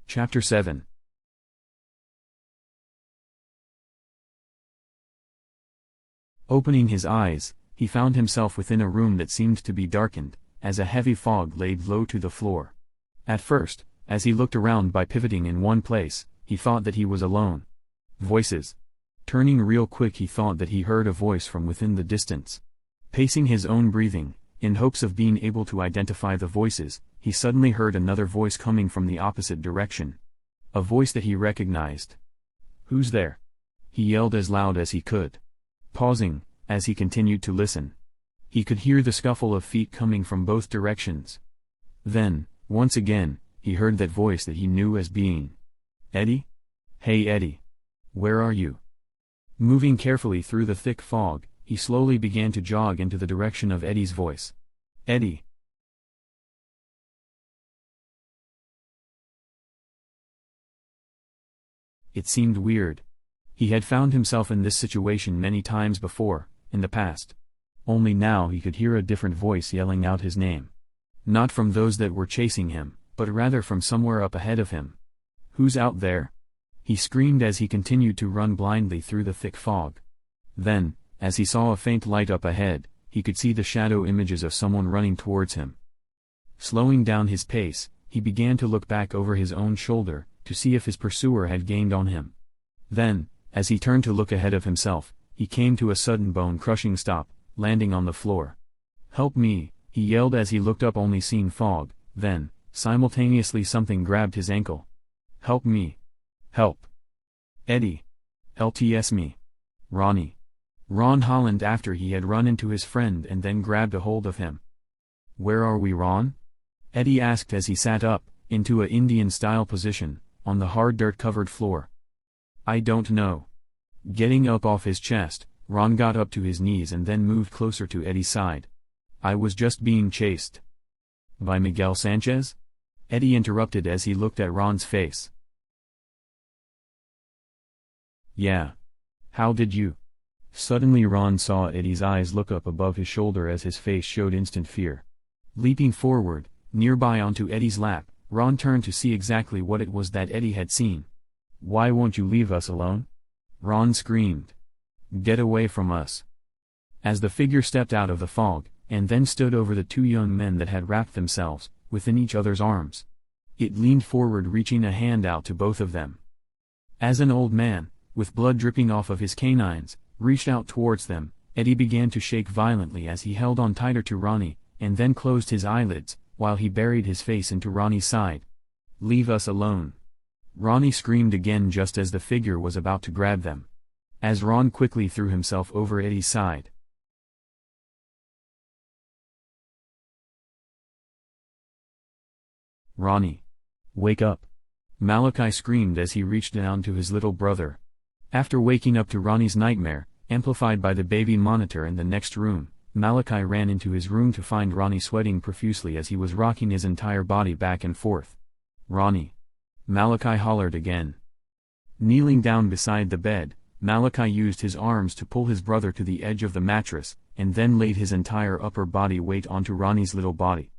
Chapter 7. Opening his eyes, he found himself within a room that seemed to be darkened, as a heavy fog laid low to the floor. At first, as he looked around by pivoting in one place, he thought that he was alone. Voices. Turning real quick, he thought that he heard a voice from within the distance. Pacing his own breathing, in hopes of being able to identify the voices, he suddenly heard another voice coming from the opposite direction. A voice that he recognized. "Who's there?" he yelled as loud as he could. Pausing, as he continued to listen, he could hear the scuffle of feet coming from both directions. Then, once again, he heard that voice that he knew as being Eddie? "Hey Eddie. Where are you?" Moving carefully through the thick fog, he slowly began to jog into the direction of Eddie's voice. "Eddie." It seemed weird. He had found himself in this situation many times before, in the past. Only now he could hear a different voice yelling out his name. Not from those that were chasing him, but rather from somewhere up ahead of him. "Who's out there?" he screamed as he continued to run blindly through the thick fog. Then, as he saw a faint light up ahead, he could see the shadow images of someone running towards him. Slowing down his pace, he began to look back over his own shoulder, to see if his pursuer had gained on him. Then, as he turned to look ahead of himself, he came to a sudden bone-crushing stop, landing on the floor. "Help me," he yelled as he looked up, only seeing fog. Then, simultaneously, something grabbed his ankle. "Help me. Help. Eddie. LTS me. Ronnie." Ron Holland, after he had run into his friend and then grabbed a hold of him. "Where are we, Ron?" Eddie asked as he sat up, into a Indian-style position, on the hard dirt-covered floor. "I don't know." Getting up off his chest, Ron got up to his knees and then moved closer to Eddie's side. "I was just being chased." "By Miguel Sanchez?" Eddie interrupted as he looked at Ron's face. "Yeah. How did you?" Suddenly Ron saw Eddie's eyes look up above his shoulder as his face showed instant fear. Leaping forward, nearby onto Eddie's lap, Ron turned to see exactly what it was that Eddie had seen. "Why won't you leave us alone?" Ron screamed. "Get away from us." As the figure stepped out of the fog, and then stood over the two young men that had wrapped themselves within each other's arms. It leaned forward, reaching a hand out to both of them. As an old man, with blood dripping off of his canines, reached out towards them, Eddie began to shake violently as he held on tighter to Ronnie, and then closed his eyelids, while he buried his face into Ronnie's side. "Leave us alone." Ronnie screamed again just as the figure was about to grab them. As Ron quickly threw himself over Eddie's side. "Ronnie. Wake up." Malachi screamed as he reached down to his little brother. After waking up to Ronnie's nightmare, amplified by the baby monitor in the next room, Malachi ran into his room to find Ronnie sweating profusely as he was rocking his entire body back and forth. "Ronnie." Malachi hollered again. Kneeling down beside the bed, Malachi used his arms to pull his brother to the edge of the mattress, and then laid his entire upper body weight onto Ronnie's little body.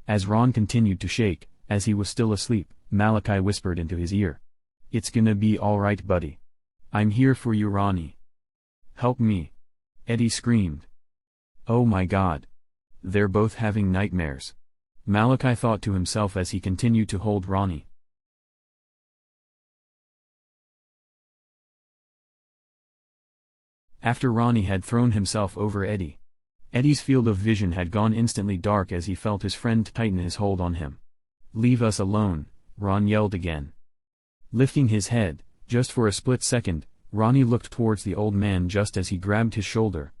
As Ron continued to shake, as he was still asleep, Malachi whispered into his ear. "It's gonna be alright, buddy. I'm here for you, Ronnie." "Help me." Eddie screamed. "Oh my God. They're both having nightmares," Malachi thought to himself as he continued to hold Ronnie. After Ronnie had thrown himself over Eddie, Eddie's field of vision had gone instantly dark as he felt his friend tighten his hold on him. "Leave us alone," Ron yelled again. Lifting his head, just for a split second, Ronnie looked towards the old man just as he grabbed his shoulder.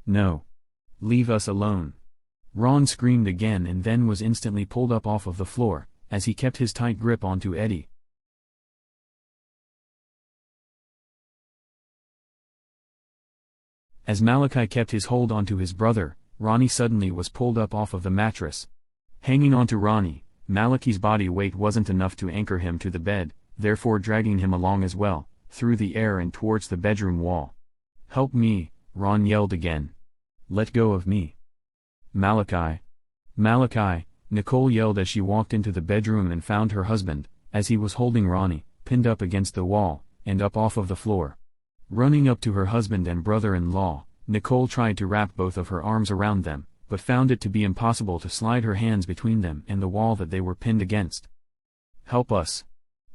"No. Leave us alone." Ron screamed again and then was instantly pulled up off of the floor, as he kept his tight grip onto Eddie. As Malachi kept his hold onto his brother, Ronnie suddenly was pulled up off of the mattress. Hanging onto Ronnie, Malachi's body weight wasn't enough to anchor him to the bed, therefore dragging him along as well, through the air and towards the bedroom wall. "Help me," Ron yelled again. "Let go of me." "Malachi. Malachi," Nicole yelled as she walked into the bedroom and found her husband, as he was holding Ronnie, pinned up against the wall, and up off of the floor. Running up to her husband and brother-in-law, Nicole tried to wrap both of her arms around them, but found it to be impossible to slide her hands between them and the wall that they were pinned against. "Help us!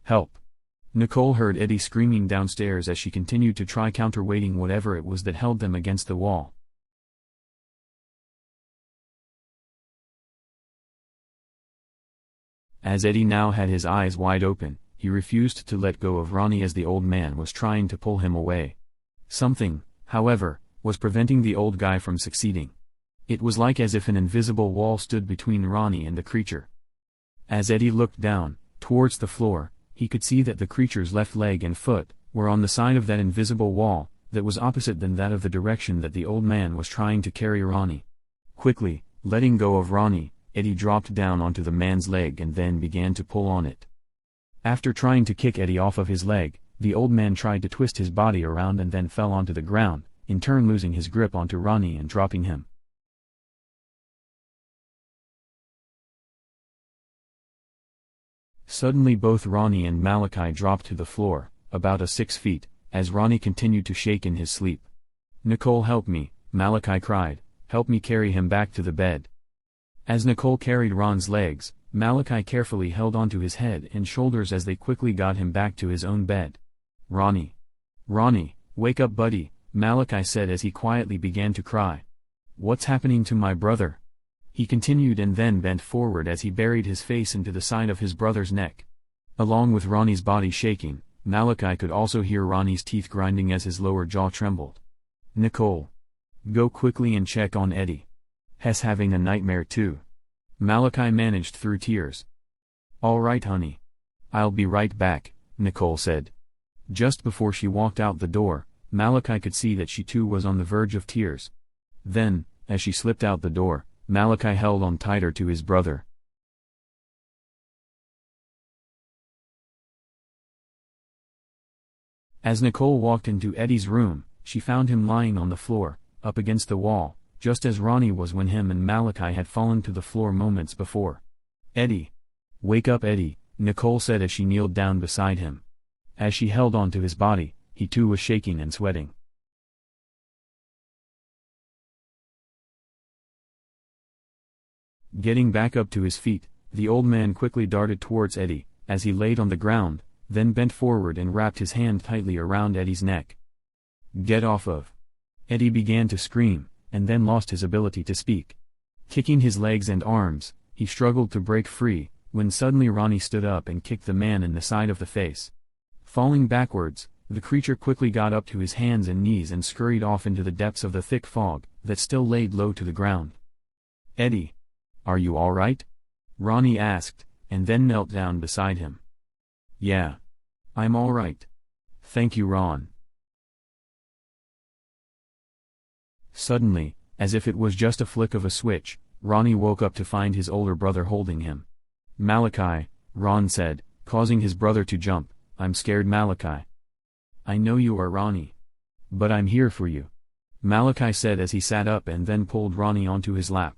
Help!" Nicole heard Eddie screaming downstairs as she continued to try counterweighting whatever it was that held them against the wall. As Eddie now had his eyes wide open, he refused to let go of Ronnie as the old man was trying to pull him away. Something, however, was preventing the old guy from succeeding. It was like as if an invisible wall stood between Ronnie and the creature. As Eddie looked down, towards the floor, he could see that the creature's left leg and foot were on the side of that invisible wall, that was opposite than that of the direction that the old man was trying to carry Ronnie. Quickly, letting go of Ronnie, Eddie dropped down onto the man's leg and then began to pull on it. After trying to kick Eddie off of his leg, the old man tried to twist his body around and then fell onto the ground, in turn losing his grip onto Ronnie and dropping him. Suddenly both Ronnie and Malachi dropped to the floor, about 6 feet, as Ronnie continued to shake in his sleep. "Nicole, help me," Malachi cried, "help me carry him back to the bed." As Nicole carried Ron's legs, Malachi carefully held onto his head and shoulders as they quickly got him back to his own bed. "Ronnie! Ronnie, wake up buddy," Malachi said as he quietly began to cry. "What's happening to my brother?" He continued and then bent forward as he buried his face into the side of his brother's neck. Along with Ronnie's body shaking, Malachi could also hear Ronnie's teeth grinding as his lower jaw trembled. "Nicole, go quickly and check on Eddie. He's having a nightmare too," Malachi managed through tears. "All right honey. I'll be right back," Nicole said. Just before she walked out the door, Malachi could see that she too was on the verge of tears. Then, as she slipped out the door, Malachi held on tighter to his brother. As Nicole walked into Eddie's room, she found him lying on the floor, up against the wall, just as Ronnie was when him and Malachi had fallen to the floor moments before. "Eddie! Wake up Eddie," Nicole said as she kneeled down beside him. As she held on to his body, he too was shaking and sweating. Getting back up to his feet, the old man quickly darted towards Eddie, as he laid on the ground, then bent forward and wrapped his hand tightly around Eddie's neck. "Get off of!" Eddie began to scream, and then lost his ability to speak. Kicking his legs and arms, he struggled to break free, when suddenly Ronnie stood up and kicked the man in the side of the face. Falling backwards, the creature quickly got up to his hands and knees and scurried off into the depths of the thick fog that still laid low to the ground. "Eddie! Are you all right?" Ronnie asked, and then knelt down beside him. "Yeah. I'm all right. Thank you Ron." Suddenly, as if it was just a flick of a switch, Ronnie woke up to find his older brother holding him. "Malachi," Ron said, causing his brother to jump, "I'm scared Malachi." "I know you are Ronnie. But I'm here for you," Malachi said as he sat up and then pulled Ronnie onto his lap.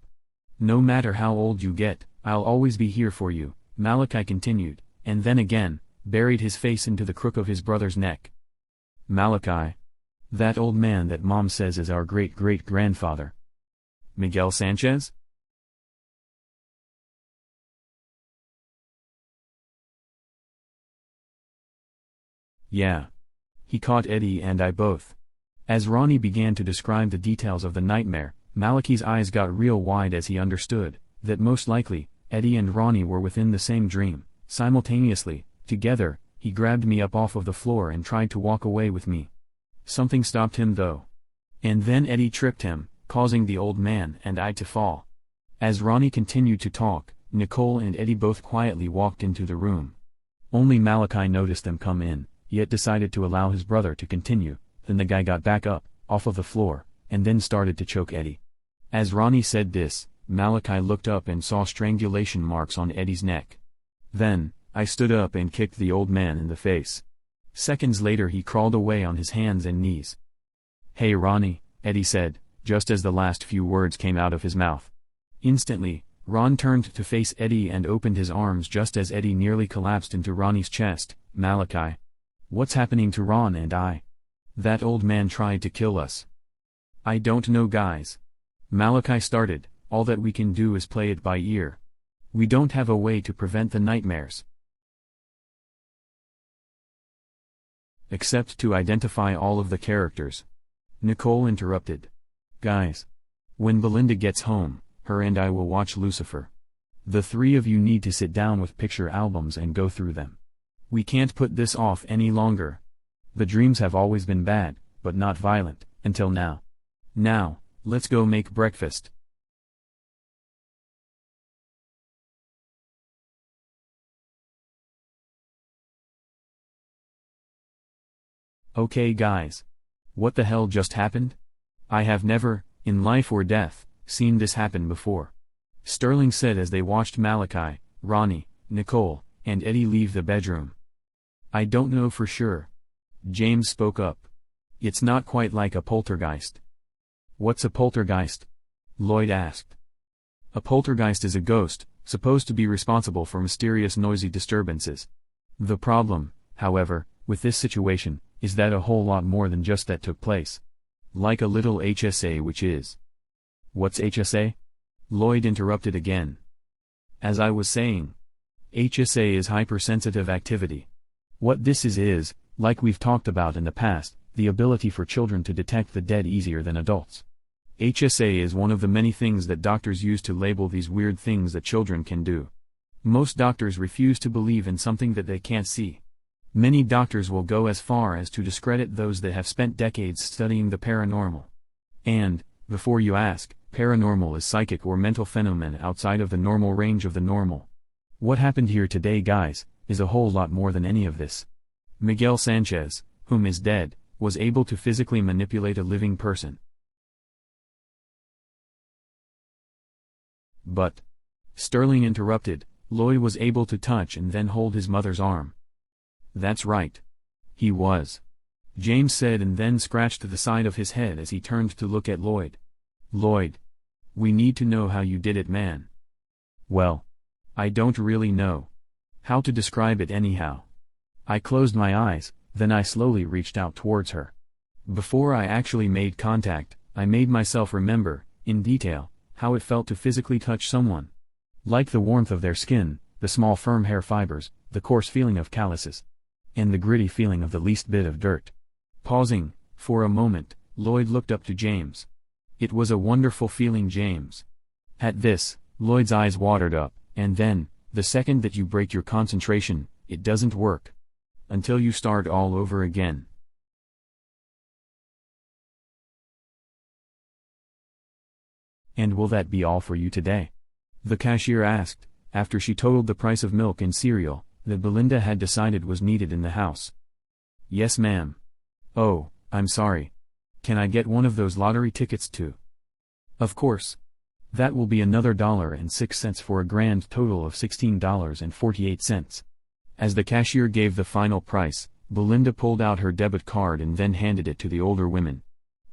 "No matter how old you get, I'll always be here for you," Malachi continued, and then again, buried his face into the crook of his brother's neck. "Malachi. That old man that Mom says is our great-great-grandfather. Miguel Sanchez?" "Yeah. He caught Eddie and I both." As Ronnie began to describe the details of the nightmare, Malachi's eyes got real wide as he understood that most likely, Eddie and Ronnie were within the same dream. Simultaneously, together, he grabbed me up off of the floor and tried to walk away with me. Something stopped him though. And then Eddie tripped him, causing the old man and I to fall. As Ronnie continued to talk, Nicole and Eddie both quietly walked into the room. Only Malachi noticed them come in, yet decided to allow his brother to continue. Then the guy got back up, off of the floor, and then started to choke Eddie. As Ronnie said this, Malachi looked up and saw strangulation marks on Eddie's neck. Then, I stood up and kicked the old man in the face. Seconds later he crawled away on his hands and knees. "Hey Ronnie," Eddie said, just as the last few words came out of his mouth. Instantly, Ron turned to face Eddie and opened his arms just as Eddie nearly collapsed into Ronnie's chest. Malachi. What's happening to Ron and I? That old man tried to kill us. I don't know, guys. Malachi started. All that we can do is play it by ear. We don't have a way to prevent the nightmares. Except to identify all of the characters. Nicole interrupted. Guys. When Belinda gets home, her and I will watch Lucifer. The three of you need to sit down with picture albums and go through them. We can't put this off any longer. The dreams have always been bad, but not violent, until now. Now, let's go make breakfast. Okay guys. What the hell just happened? I have never, in life or death, seen this happen before. Sterling said as they watched Malachi, Ronnie, Nicole, and Eddie leave the bedroom. I don't know for sure. James spoke up. It's not quite like a poltergeist. What's a poltergeist? Lloyd asked. A poltergeist is a ghost, supposed to be responsible for mysterious noisy disturbances. The problem, however, with this situation, is that a whole lot more than just that took place. Like a little HSA, which is. What's HSA? Lloyd interrupted again. As I was saying, HSA is hypersensitive activity. What this is, like we've talked about in the past, the ability for children to detect the dead easier than adults. HSA is one of the many things that doctors use to label these weird things that children can do. Most doctors refuse to believe in something that they can't see. Many doctors will go as far as to discredit those that have spent decades studying the paranormal. And, before you ask, paranormal is psychic or mental phenomenon outside of the normal range of the normal. What happened here today, guys, is a whole lot more than any of this. Miguel Sanchez, whom is dead, was able to physically manipulate a living person. But, Sterling interrupted, Lloyd was able to touch and then hold his mother's arm. That's right. He was. James said and then scratched the side of his head as he turned to look at Lloyd. Lloyd. We need to know how you did it, man. Well. I don't really know how to describe it anyhow. I closed my eyes, then I slowly reached out towards her. Before I actually made contact, I made myself remember, in detail, how it felt to physically touch someone. Like the warmth of their skin, the small firm hair fibers, the coarse feeling of calluses. And the gritty feeling of the least bit of dirt. Pausing, for a moment, Lloyd looked up to James. It was a wonderful feeling, James. At this, Lloyd's eyes watered up, and then, the second that you break your concentration, it doesn't work. Until you start all over again. And will that be all for you today? The cashier asked, after she totaled the price of milk and cereal that Belinda had decided was needed in the house. Yes, ma'am. Oh, I'm sorry. Can I get one of those lottery tickets too? Of course. That will be another $1.06 for a grand total of $16.48. As the cashier gave the final price, Belinda pulled out her debit card and then handed it to the older women.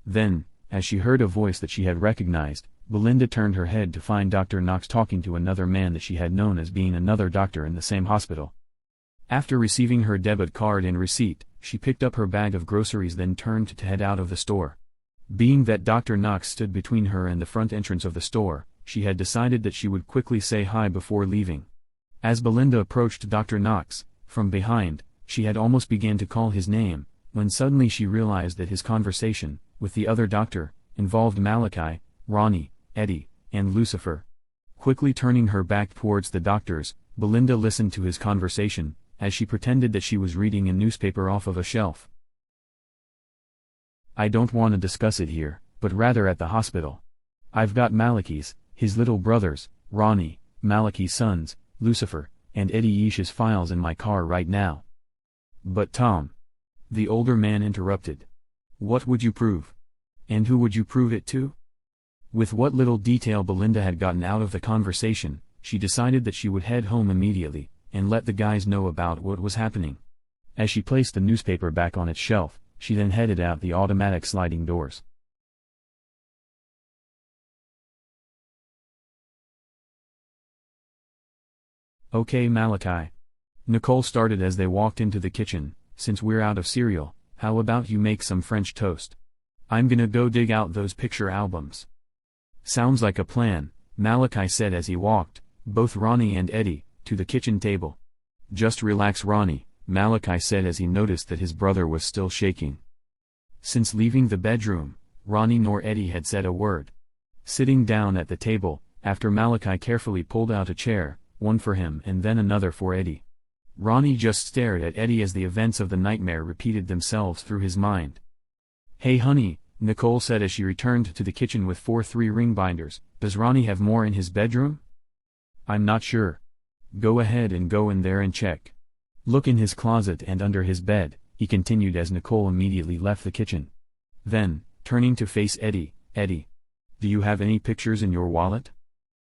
Then, as she heard a voice that she had recognized, Belinda turned her head to find Dr. Knox talking to another man that she had known as being another doctor in the same hospital. After receiving her debit card and receipt, she picked up her bag of groceries then turned to head out of the store. Being that Dr. Knox stood between her and the front entrance of the store, she had decided that she would quickly say hi before leaving. As Belinda approached Dr. Knox, from behind, she had almost began to call his name, when suddenly she realized that his conversation, with the other doctor, involved Malachi, Ronnie, Eddie, and Lucifer. Quickly turning her back towards the doctors, Belinda listened to his conversation, as she pretended that she was reading a newspaper off of a shelf. I don't want to discuss it here, but rather at the hospital. I've got Malachi's, his little brothers, Ronnie, Malachi's sons, Lucifer, and Eddie Ish's files in my car right now. But Tom. The older man interrupted. What would you prove? And who would you prove it to? With what little detail Belinda had gotten out of the conversation, she decided that she would head home immediately, and let the guys know about what was happening. As she placed the newspaper back on its shelf, she then headed out the automatic sliding doors. Okay, Malachi. Nicole started as they walked into the kitchen. Since we're out of cereal, how about you make some French toast? I'm gonna go dig out those picture albums. Sounds like a plan, Malachi said as he walked, both Ronnie and Eddie, to the kitchen table. Just relax, Ronnie, Malachi said as he noticed that his brother was still shaking. Since leaving the bedroom, Ronnie nor Eddie had said a word. Sitting down at the table, after Malachi carefully pulled out a chair, one for him and then another for Eddie. Ronnie just stared at Eddie as the events of the nightmare repeated themselves through his mind. Hey honey, Nicole said as she returned to the kitchen with 4 3-ring binders, does Ronnie have more in his bedroom? I'm not sure. Go ahead and go in there and check. Look in his closet and under his bed, he continued as Nicole immediately left the kitchen. Then, turning to face Eddie, Eddie, do you have any pictures in your wallet?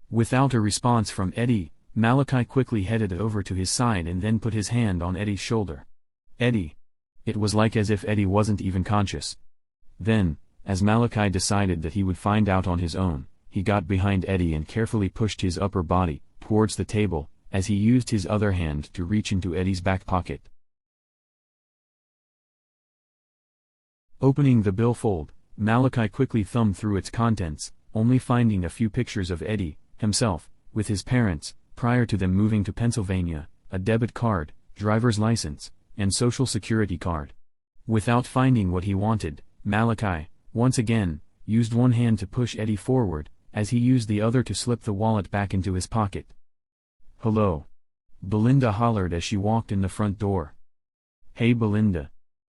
Without a response from Eddie, Malachi quickly headed over to his side and then put his hand on Eddie's shoulder. Eddie. It was like as if Eddie wasn't even conscious. Then, as Malachi decided that he would find out on his own, he got behind Eddie and carefully pushed his upper body towards the table, as he used his other hand to reach into Eddie's back pocket. Opening the billfold, Malachi quickly thumbed through its contents, only finding a few pictures of Eddie, himself, with his parents, prior to them moving to Pennsylvania, a debit card, driver's license, and social security card. Without finding what he wanted, Malachi, once again, used one hand to push Eddie forward, as he used the other to slip the wallet back into his pocket. Hello. Belinda hollered as she walked in the front door. Hey Belinda.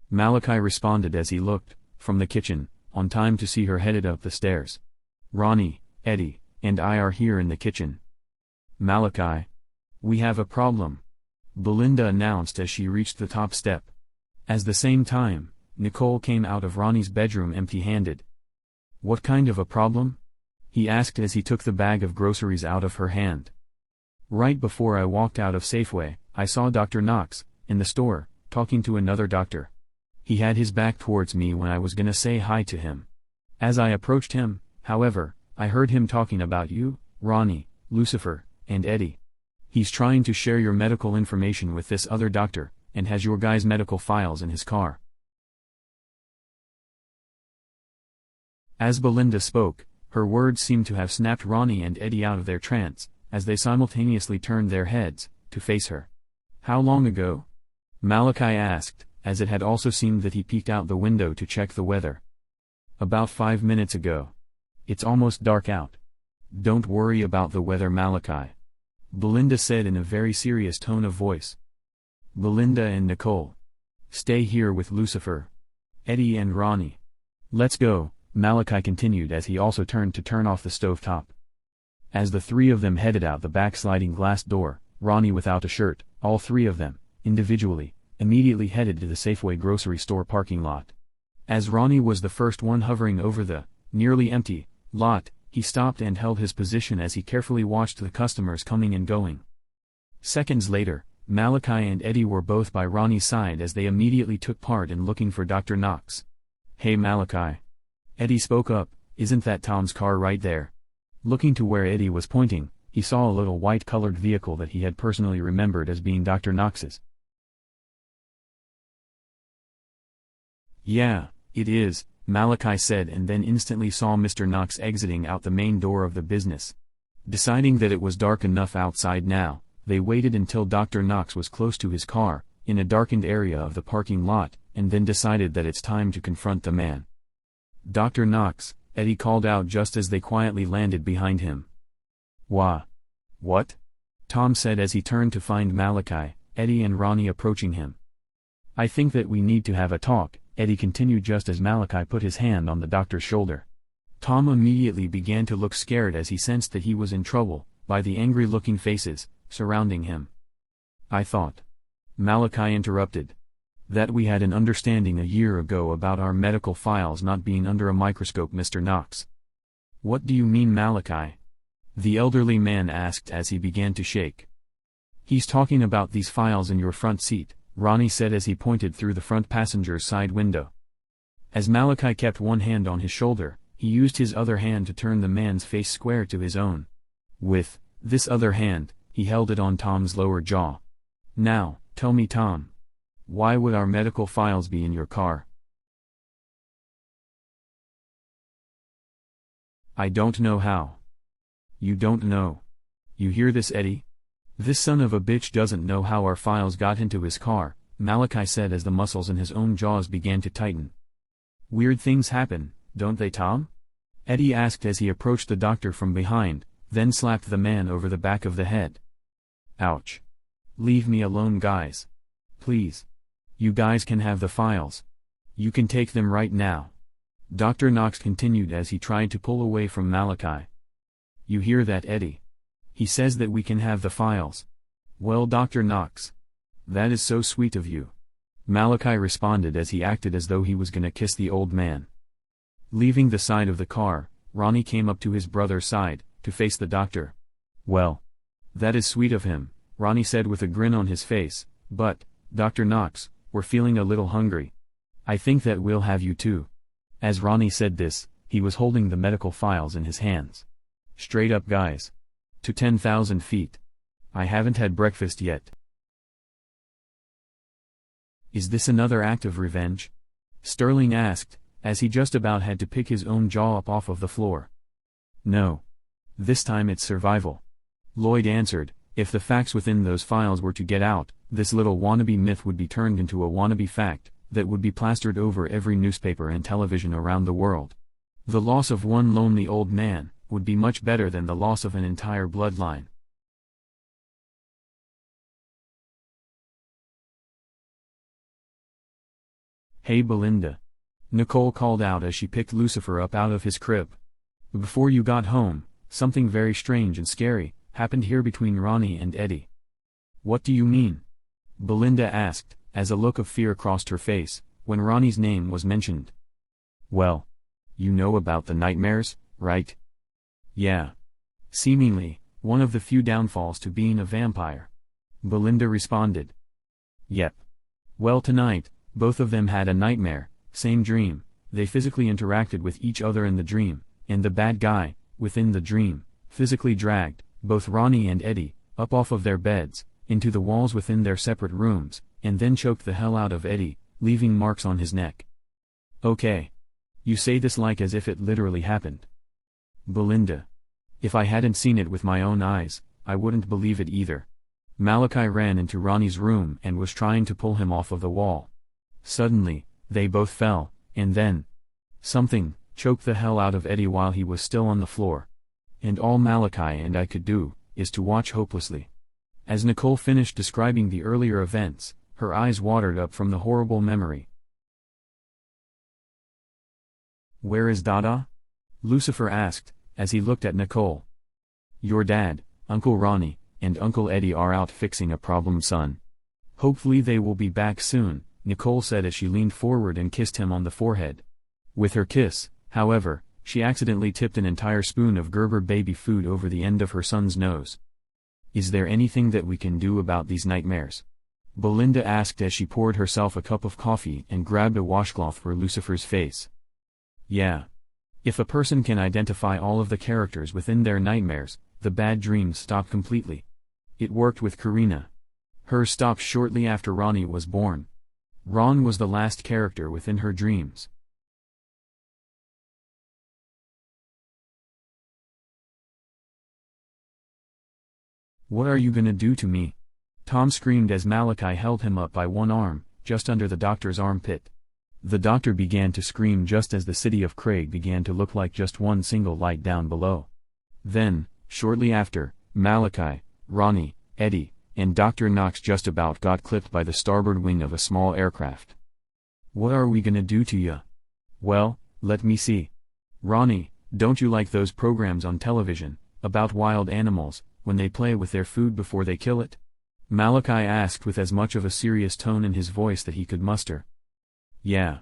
Malachi responded as he looked, from the kitchen, on time to see her headed up the stairs. Ronnie, Eddie, and I are here in the kitchen. Malachi. We have a problem. Belinda announced as she reached the top step. At the same time, Nicole came out of Ronnie's bedroom empty-handed. What kind of a problem? He asked as he took the bag of groceries out of her hand. Right before I walked out of Safeway, I saw Dr. Knox, in the store, talking to another doctor. He had his back towards me when I was gonna say hi to him. As I approached him, however, I heard him talking about you, Ronnie, Lucifer, and Eddie. He's trying to share your medical information with this other doctor, and has your guys' medical files in his car. As Belinda spoke, her words seemed to have snapped Ronnie and Eddie out of their trance, as they simultaneously turned their heads, to face her. How long ago? Malachi asked, as it had also seemed that he peeked out the window to check the weather. About 5 minutes ago. It's almost dark out. Don't worry about the weather, Malachi. Belinda said in a very serious tone of voice. Belinda and Nicole. Stay here with Lucifer. Eddie and Ronnie. Let's go, Malachi continued as he also turned to turn off the stovetop. As the 3 of them headed out the back sliding glass door, Ronnie without a shirt, all 3 of them, individually, immediately headed to the Safeway grocery store parking lot. As Ronnie was the first one hovering over the, nearly empty, lot, he stopped and held his position as he carefully watched the customers coming and going. Seconds later, Malachi and Eddie were both by Ronnie's side as they immediately took part in looking for Dr. Knox. Hey Malachi. Eddie spoke up, isn't that Tom's car right there? Looking to where Eddie was pointing, he saw a little white-colored vehicle that he had personally remembered as being Dr. Knox's. Yeah, it is, Malachi said, and then instantly saw Mr. Knox exiting out the main door of the business. Deciding that it was dark enough outside now, they waited until Dr. Knox was close to his car, in a darkened area of the parking lot, and then decided that it's time to confront the man. Dr. Knox, Eddie called out just as they quietly landed behind him. Wah. What? Tom said as he turned to find Malachi, Eddie and Ronnie approaching him. I think that we need to have a talk, Eddie continued just as Malachi put his hand on the doctor's shoulder. Tom immediately began to look scared as he sensed that he was in trouble, by the angry-looking faces surrounding him. I thought. Malachi interrupted. That we had an understanding a year ago about our medical files not being under a microscope, Mr. Knox. What do you mean, Malachi? The elderly man asked as he began to shake. He's talking about these files in your front seat, Ronnie said as he pointed through the front passenger's side window. As Malachi kept one hand on his shoulder, he used his other hand to turn the man's face square to his own. With this other hand, He held it on Tom's lower jaw. Now, tell me, Tom. Why would our medical files be in your car? I don't know how. You don't know. You hear this, Eddie? This son of a bitch doesn't know how our files got into his car, Malachi said as the muscles in his own jaws began to tighten. Weird things happen, don't they, Tom? Eddie asked as he approached the doctor from behind, then slapped the man over the back of the head. Ouch. Leave me alone, guys. Please. You guys can have the files. You can take them right now. Dr. Knox continued as he tried to pull away from Malachi. You hear that, Eddie? He says that we can have the files. Well, Dr. Knox. That is so sweet of you. Malachi responded as he acted as though he was gonna kiss the old man. Leaving the side of the car, Ronnie came up to his brother's side, to face the doctor. Well. That is sweet of him, Ronnie said with a grin on his face, but, Dr. Knox, we're feeling a little hungry. I think that we'll have you too. As Ronnie said this, he was holding the medical files in his hands. Straight up, guys. To 10,000 feet. I haven't had breakfast yet. Is this another act of revenge? Sterling asked, as he just about had to pick his own jaw up off of the floor. No. This time it's survival. Lloyd answered, if the facts within those files were to get out, this little wannabe myth would be turned into a wannabe fact, that would be plastered over every newspaper and television around the world. The loss of one lonely old man would be much better than the loss of an entire bloodline. Hey Belinda. Nicole called out as she picked Lucifer up out of his crib. Before you got home, something very strange and scary happened here between Ronnie and Eddie. What do you mean? Belinda asked, as a look of fear crossed her face, when Ronnie's name was mentioned. Well. You know about the nightmares, right? Yeah. Seemingly, one of the few downfalls to being a vampire. Belinda responded. Yep. Well, tonight, both of them had a nightmare, same dream, they physically interacted with each other in the dream, and the bad guy, within the dream, physically dragged both Ronnie and Eddie up off of their beds, into the walls within their separate rooms, and then choked the hell out of Eddie, leaving marks on his neck. Okay. You say this like as if it literally happened. Belinda. If I hadn't seen it with my own eyes, I wouldn't believe it either. Malachi ran into Ronnie's room and was trying to pull him off of the wall. Suddenly, they both fell, and then something choked the hell out of Eddie while he was still on the floor. And all Malachi and I could do is to watch hopelessly. As Nicole finished describing the earlier events, her eyes watered up from the horrible memory. Where is Dada? Lucifer asked, as he looked at Nicole. Your dad, Uncle Ronnie, and Uncle Eddie are out fixing a problem, son. Hopefully they will be back soon, Nicole said as she leaned forward and kissed him on the forehead. With her kiss, however, she accidentally tipped an entire spoon of Gerber baby food over the end of her son's nose. Is there anything that we can do about these nightmares? Belinda asked as she poured herself a cup of coffee and grabbed a washcloth for Lucifer's face. Yeah. If a person can identify all of the characters within their nightmares, the bad dreams stop completely. It worked with Karina. Hers stopped shortly after Ronnie was born. Ron was the last character within her dreams. What are you gonna do to me? Tom screamed as Malachi held him up by one arm, just under the doctor's armpit. The doctor began to scream just as the city of Craig began to look like just one single light down below. Then, shortly after, Malachi, Ronnie, Eddie, and Dr. Knox just about got clipped by the starboard wing of a small aircraft. What are we gonna do to ya? Well, let me see. Ronnie, don't you like those programs on television, about wild animals, when they play with their food before they kill it? Malachi asked with as much of a serious tone in his voice that he could muster. Yeah.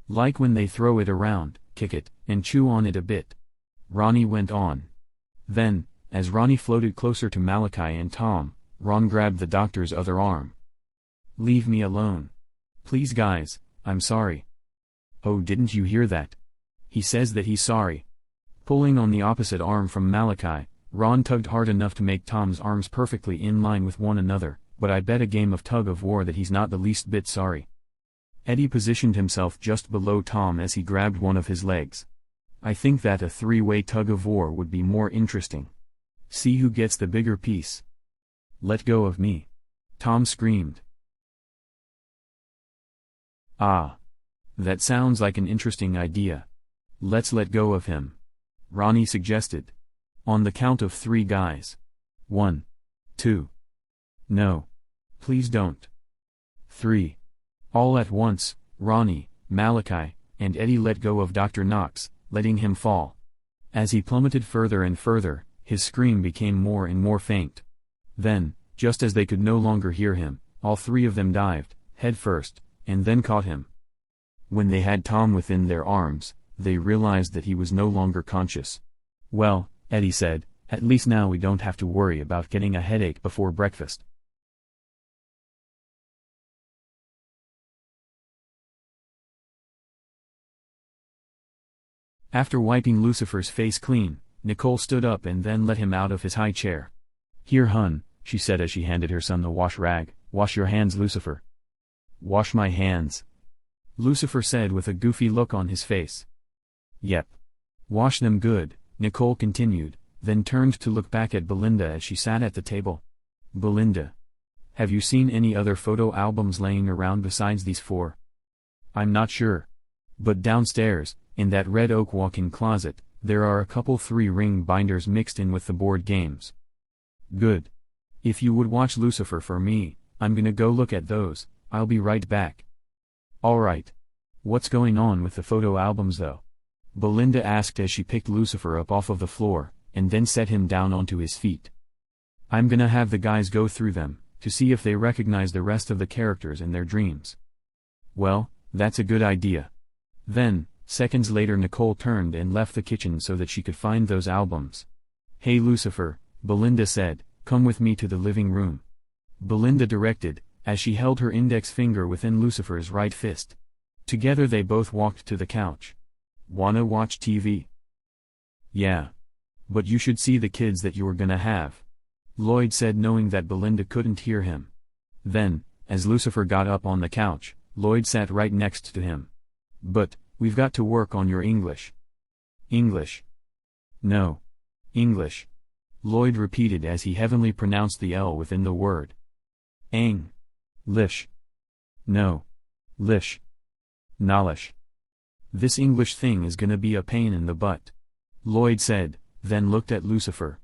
Like when they throw it around, kick it, and chew on it a bit. Ronnie went on. Then, as Ronnie floated closer to Malachi and Tom, Ron grabbed the doctor's other arm. Leave me alone. Please guys, I'm sorry. Oh, didn't you hear that? He says that he's sorry. Pulling on the opposite arm from Malachi, Ron tugged hard enough to make Tom's arms perfectly in line with one another, but I bet a game of tug-of-war that he's not the least bit sorry. Eddie positioned himself just below Tom as he grabbed one of his legs. I think that a three-way tug-of-war would be more interesting. See who gets the bigger piece. Let go of me. Tom screamed. Ah. That sounds like an interesting idea. Let's let go of him. Ronnie suggested. On the count of 3, guys. 1. 2. No. Please don't. 3. All at once, Ronnie, Malachi, and Eddie let go of Dr. Knox, letting him fall. As he plummeted further and further, his scream became more and more faint. Then, just as they could no longer hear him, all 3 of them dived, head first, and then caught him. When they had Tom within their arms, they realized that he was no longer conscious. Well, Eddie said, at least now we don't have to worry about getting a headache before breakfast. After wiping Lucifer's face clean, Nicole stood up and then let him out of his high chair. Here, hun, she said as she handed her son the wash rag, wash your hands, Lucifer. Wash my hands, Lucifer said with a goofy look on his face. Yep. Wash them good, Nicole continued, then turned to look back at Belinda as she sat at the table. Belinda. Have you seen any other photo albums laying around besides these 4? I'm not sure. But downstairs, in that red oak walk-in closet, there are a couple 3-ring binders mixed in with the board games. Good. If you would watch Lucifer for me, I'm gonna go look at those. I'll be right back. Alright. What's going on with the photo albums though? Belinda asked as she picked Lucifer up off of the floor, and then set him down onto his feet. I'm gonna have the guys go through them, to see if they recognize the rest of the characters in their dreams. Well, that's a good idea. Then, seconds later Nicole turned and left the kitchen so that she could find those albums. Hey Lucifer, Belinda said, come with me to the living room. Belinda directed, as she held her index finger within Lucifer's right fist. Together they both walked to the couch. Wanna watch TV? Yeah. But you should see the kids that you're gonna have, Lloyd said, knowing that Belinda couldn't hear him. Then, as Lucifer got up on the couch, Lloyd sat right next to him. But, we've got to work on your English. English? No. English. Lloyd repeated as he heavily pronounced the L within the word. Lish. No. Lish. Knowlish. This English thing is gonna be a pain in the butt, Lloyd said, then looked at Lucifer.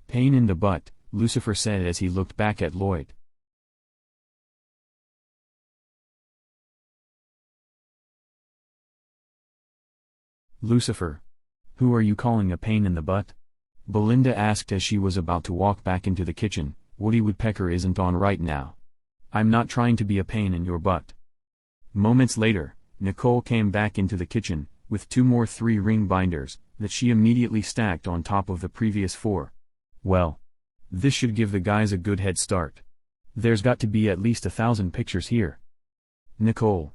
Pain in the butt, Lucifer said as he looked back at Lloyd. Lucifer. Who are you calling a pain in the butt? Belinda asked as she was about to walk back into the kitchen. Woody Woodpecker isn't on right now. I'm not trying to be a pain in your butt. Moments later, Nicole came back into the kitchen, with 2 more 3-ring binders, that she immediately stacked on top of the previous 4. Well. This should give the guys a good head start. There's got to be at least 1,000 pictures here. Nicole.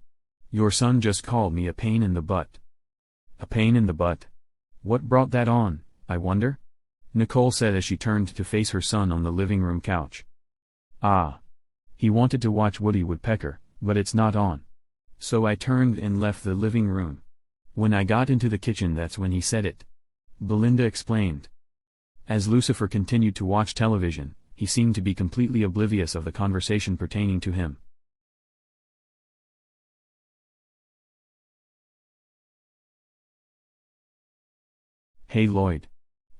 Your son just called me a pain in the butt. A pain in the butt? What brought that on, I wonder? Nicole said as she turned to face her son on the living room couch. Ah. He wanted to watch Woody Woodpecker, but it's not on. So I turned and left the living room. When I got into the kitchen, that's when he said it. Belinda explained. As Lucifer continued to watch television, he seemed to be completely oblivious of the conversation pertaining to him. Hey Lloyd.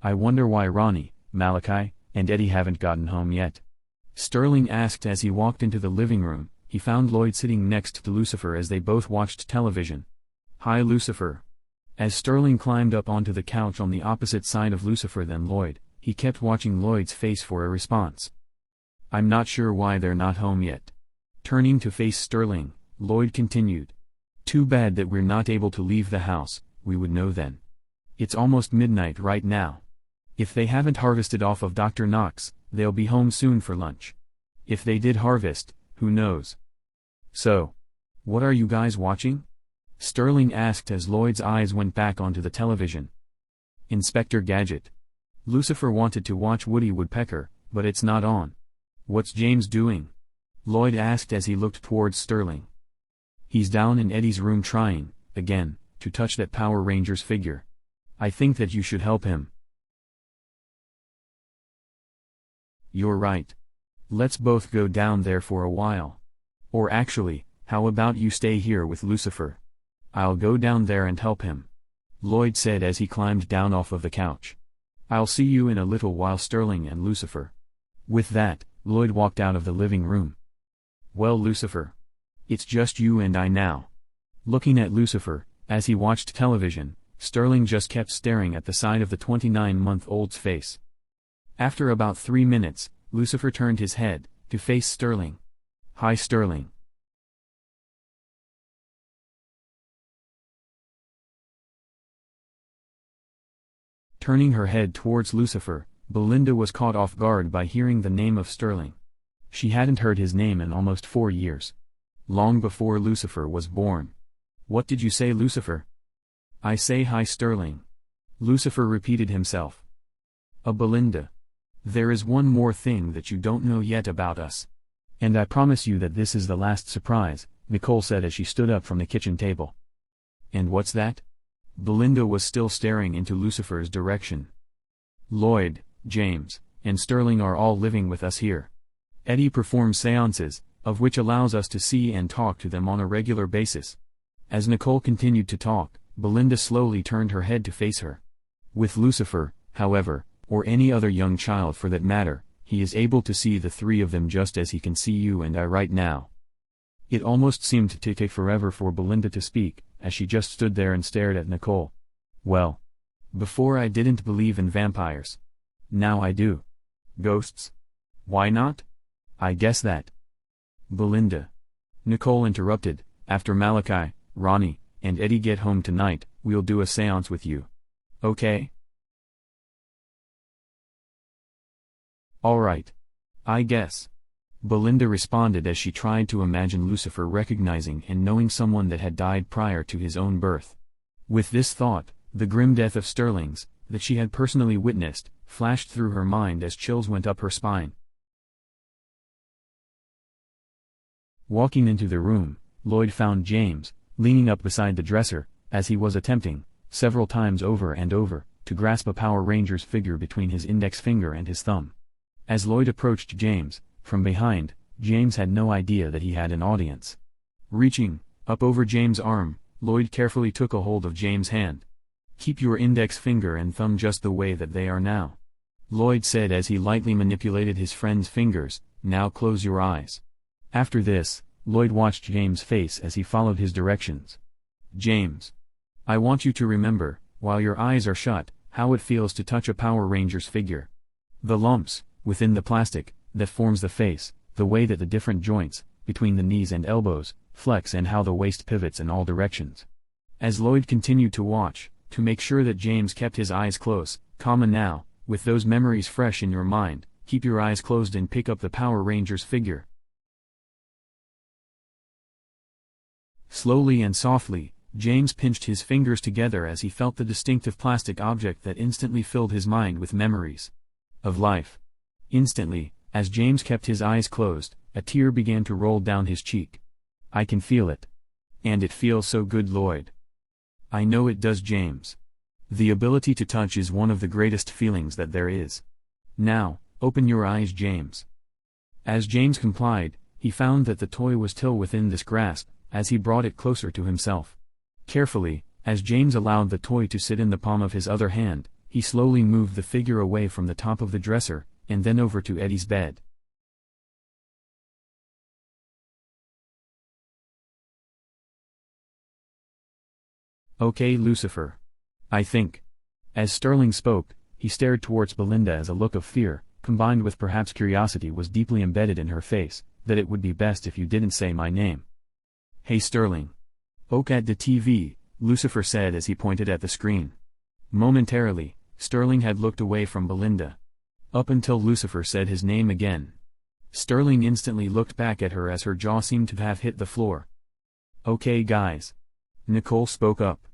I wonder why Ronnie, Malachi, and Eddie haven't gotten home yet. Sterling asked as he walked into the living room. He found Lloyd sitting next to Lucifer as they both watched television. Hi Lucifer. As Sterling climbed up onto the couch on the opposite side of Lucifer than Lloyd, he kept watching Lloyd's face for a response. I'm not sure why they're not home yet. Turning to face Sterling, Lloyd continued. Too bad that we're not able to leave the house, we would know then. It's almost midnight right now. If they haven't harvested off of Dr. Knox, they'll be home soon for lunch. If they did harvest, who knows? So. What are you guys watching? Sterling asked as Lloyd's eyes went back onto the television. Inspector Gadget. Lucifer wanted to watch Woody Woodpecker, but it's not on. What's James doing? Lloyd asked as he looked towards Sterling. He's down in Eddie's room trying, again, to touch that Power Rangers figure. I think that you should help him. You're right. Let's both go down there for a while. Or actually, how about you stay here with Lucifer? I'll go down there and help him, Lloyd said as he climbed down off of the couch. I'll see you in a little while, Sterling and Lucifer. With that, Lloyd walked out of the living room. Well, Lucifer. It's just you and I now. Looking at Lucifer, as he watched television, Sterling just kept staring at the side of the 29-month-old's face. After about 3 minutes, Lucifer turned his head, to face Sterling. Hi, Sterling. Turning her head towards Lucifer, Belinda was caught off guard by hearing the name of Sterling. She hadn't heard his name in almost 4 years. Long before Lucifer was born. What did you say, Lucifer? I say hi, Sterling. Lucifer repeated himself. Belinda. There is one more thing that you don't know yet about us. And I promise you that this is the last surprise, Nicole said as she stood up from the kitchen table. And what's that? Belinda was still staring into Lucifer's direction. Lloyd, James, and Sterling are all living with us here. Eddie performs seances, of which allows us to see and talk to them on a regular basis. As Nicole continued to talk, Belinda slowly turned her head to face her. With Lucifer, however, or any other young child for that matter, he is able to see the three of them just as he can see you and I right now. It almost seemed to take forever for Belinda to speak, as she just stood there and stared at Nicole. Well. Before I didn't believe in vampires. Now I do. Ghosts? Why not? I guess that. Belinda. Nicole interrupted, after Malachi, Ronnie, and Eddie get home tonight, we'll do a seance with you. Okay? Alright. I guess. Belinda responded as she tried to imagine Lucifer recognizing and knowing someone that had died prior to his own birth. With this thought, the grim death of Sterling's, that she had personally witnessed, flashed through her mind as chills went up her spine. Walking into the room, Lloyd found James, leaning up beside the dresser, as he was attempting, several times over and over, to grasp a Power Rangers figure between his index finger and his thumb. As Lloyd approached James, from behind, James had no idea that he had an audience. Reaching up over James' arm, Lloyd carefully took a hold of James' hand. Keep your index finger and thumb just the way that they are now, Lloyd said as he lightly manipulated his friend's fingers. Now close your eyes. After this, Lloyd watched James' face as he followed his directions. James. I want you to remember, while your eyes are shut, how it feels to touch a Power Rangers figure. The lumps, within the plastic, that forms the face, the way that the different joints, between the knees and elbows, flex and how the waist pivots in all directions. As Lloyd continued to watch, to make sure that James kept his eyes close, calm and now, with those memories fresh in your mind, keep your eyes closed and pick up the Power Rangers figure. Slowly and softly, James pinched his fingers together as he felt the distinctive plastic object that instantly filled his mind with memories of life. Instantly, as James kept his eyes closed, a tear began to roll down his cheek. I can feel it. And it feels so good, Lloyd. I know it does, James. The ability to touch is one of the greatest feelings that there is. Now, open your eyes, James. As James complied, he found that the toy was still within this grasp, as he brought it closer to himself. Carefully, as James allowed the toy to sit in the palm of his other hand, he slowly moved the figure away from the top of the dresser, and then over to Eddie's bed. Okay, Lucifer. I think. As Sterling spoke, he stared towards Belinda as a look of fear, combined with perhaps curiosity, was deeply embedded in her face, that it would be best if you didn't say my name. Hey, Sterling. Oak at the TV, Lucifer said as he pointed at the screen. Momentarily, Sterling had looked away from Belinda. Up until Lucifer said his name again. Sterling instantly looked back at her as her jaw seemed to have hit the floor. Okay, guys. Nicole spoke up.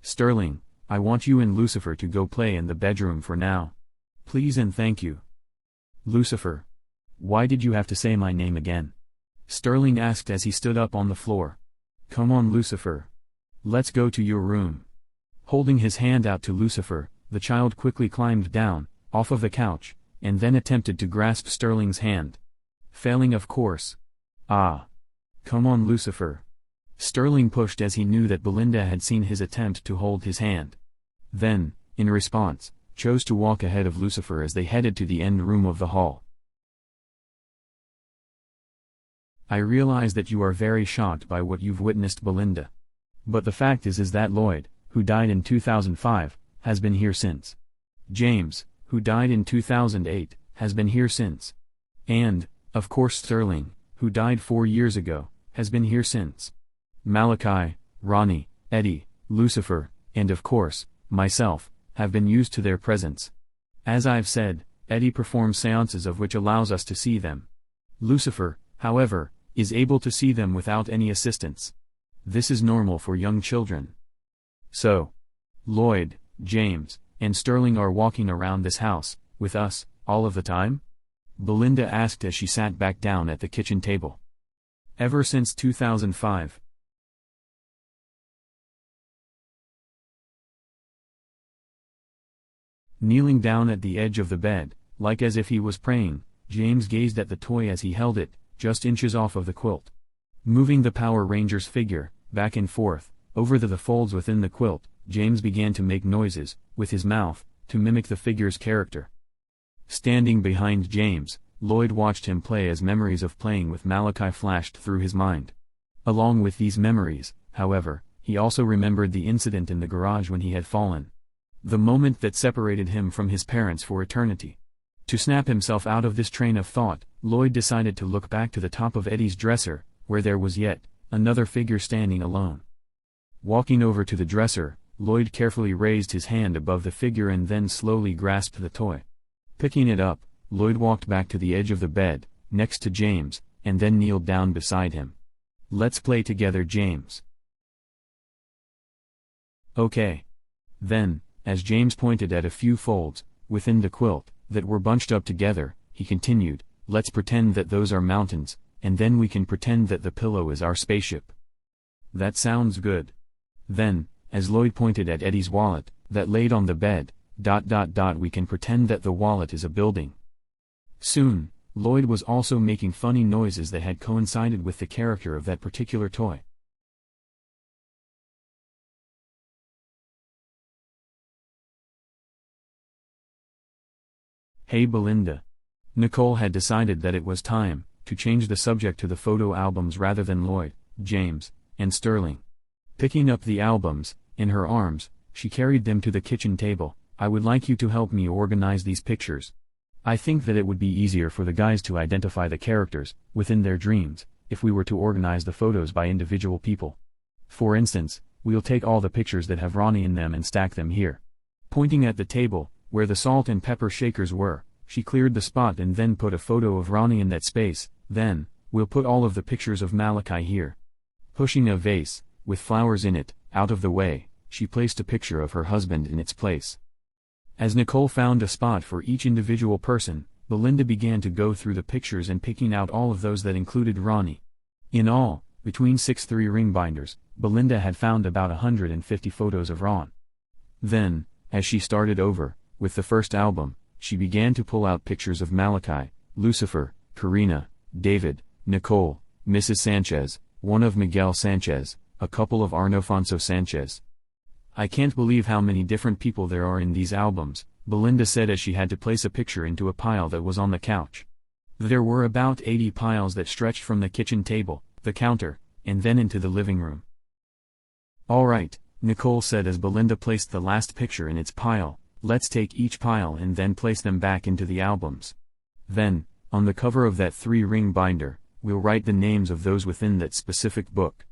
Sterling, I want you and Lucifer to go play in the bedroom for now. Please and thank you. Lucifer. Why did you have to say my name again? Sterling asked as he stood up on the floor. Come on, Lucifer. Let's go to your room. Holding his hand out to Lucifer, the child quickly climbed down, off of the couch, and then attempted to grasp Sterling's hand. Failing of course. Ah. Come on, Lucifer. Sterling pushed as he knew that Belinda had seen his attempt to hold his hand. Then, in response, chose to walk ahead of Lucifer as they headed to the end room of the hall. I realize that you are very shocked by what you've witnessed, Belinda. But the fact is that Lloyd, who died in 2005, has been here since. James, who died in 2008, has been here since. And, of course, Sterling, who died 4 years ago, has been here since. Malachi, Ronnie, Eddie, Lucifer, and of course, myself, have been used to their presence. As I've said, Eddie performs seances of which allows us to see them. Lucifer, however, is able to see them without any assistance. This is normal for young children. So, Lloyd, James, and Sterling are walking around this house, with us, all of the time? Belinda asked as she sat back down at the kitchen table. Ever since 2005. Kneeling down at the edge of the bed, like as if he was praying, James gazed at the toy as he held it, just inches off of the quilt. Moving the Power Rangers figure, back and forth, over the folds within the quilt, James began to make noises, with his mouth, to mimic the figure's character. Standing behind James, Lloyd watched him play as memories of playing with Malachi flashed through his mind. Along with these memories, however, he also remembered the incident in the garage when he had fallen. The moment that separated him from his parents for eternity. To snap himself out of this train of thought, Lloyd decided to look back to the top of Eddie's dresser, where there was yet another figure standing alone. Walking over to the dresser, Lloyd carefully raised his hand above the figure and then slowly grasped the toy. Picking it up, Lloyd walked back to the edge of the bed, next to James, and then kneeled down beside him. Let's play together, James. Okay. Then, as James pointed at a few folds, within the quilt, that were bunched up together, he continued, let's pretend that those are mountains, and then we can pretend that the pillow is our spaceship. That sounds good. Then, as Lloyd pointed at Eddie's wallet, that laid on the bed, we can pretend that the wallet is a building. Soon, Lloyd was also making funny noises that had coincided with the character of that particular toy. Hey Belinda. Nicole had decided that it was time to change the subject to the photo albums rather than Lloyd, James, and Sterling. Picking up the albums, in her arms, she carried them to the kitchen table. I would like you to help me organize these pictures. I think that it would be easier for the guys to identify the characters, within their dreams, if we were to organize the photos by individual people. For instance, we'll take all the pictures that have Ronnie in them and stack them here. Pointing at the table, where the salt and pepper shakers were, she cleared the spot and then put a photo of Ronnie in that space. Then, we'll put all of the pictures of Malachi here. Pushing a vase, with flowers in it, out of the way, she placed a picture of her husband in its place. As Nicole found a spot for each individual person, Belinda began to go through the pictures and picking out all of those that included Ronnie. In all, between 6 3-ring binders, Belinda had found about 150 photos of Ron. Then, as she started over, with the first album, she began to pull out pictures of Malachi, Lucifer, Karina, David, Nicole, Mrs. Sanchez, one of Miguel Sanchez, a couple of Arnofonso Sanchez. I can't believe how many different people there are in these albums, Belinda said as she had to place a picture into a pile that was on the couch. There were about 80 piles that stretched from the kitchen table, the counter, and then into the living room. All right, Nicole said as Belinda placed the last picture in its pile, let's take each pile and then place them back into the albums. Then, on the cover of that 3-ring binder, we'll write the names of those within that specific book.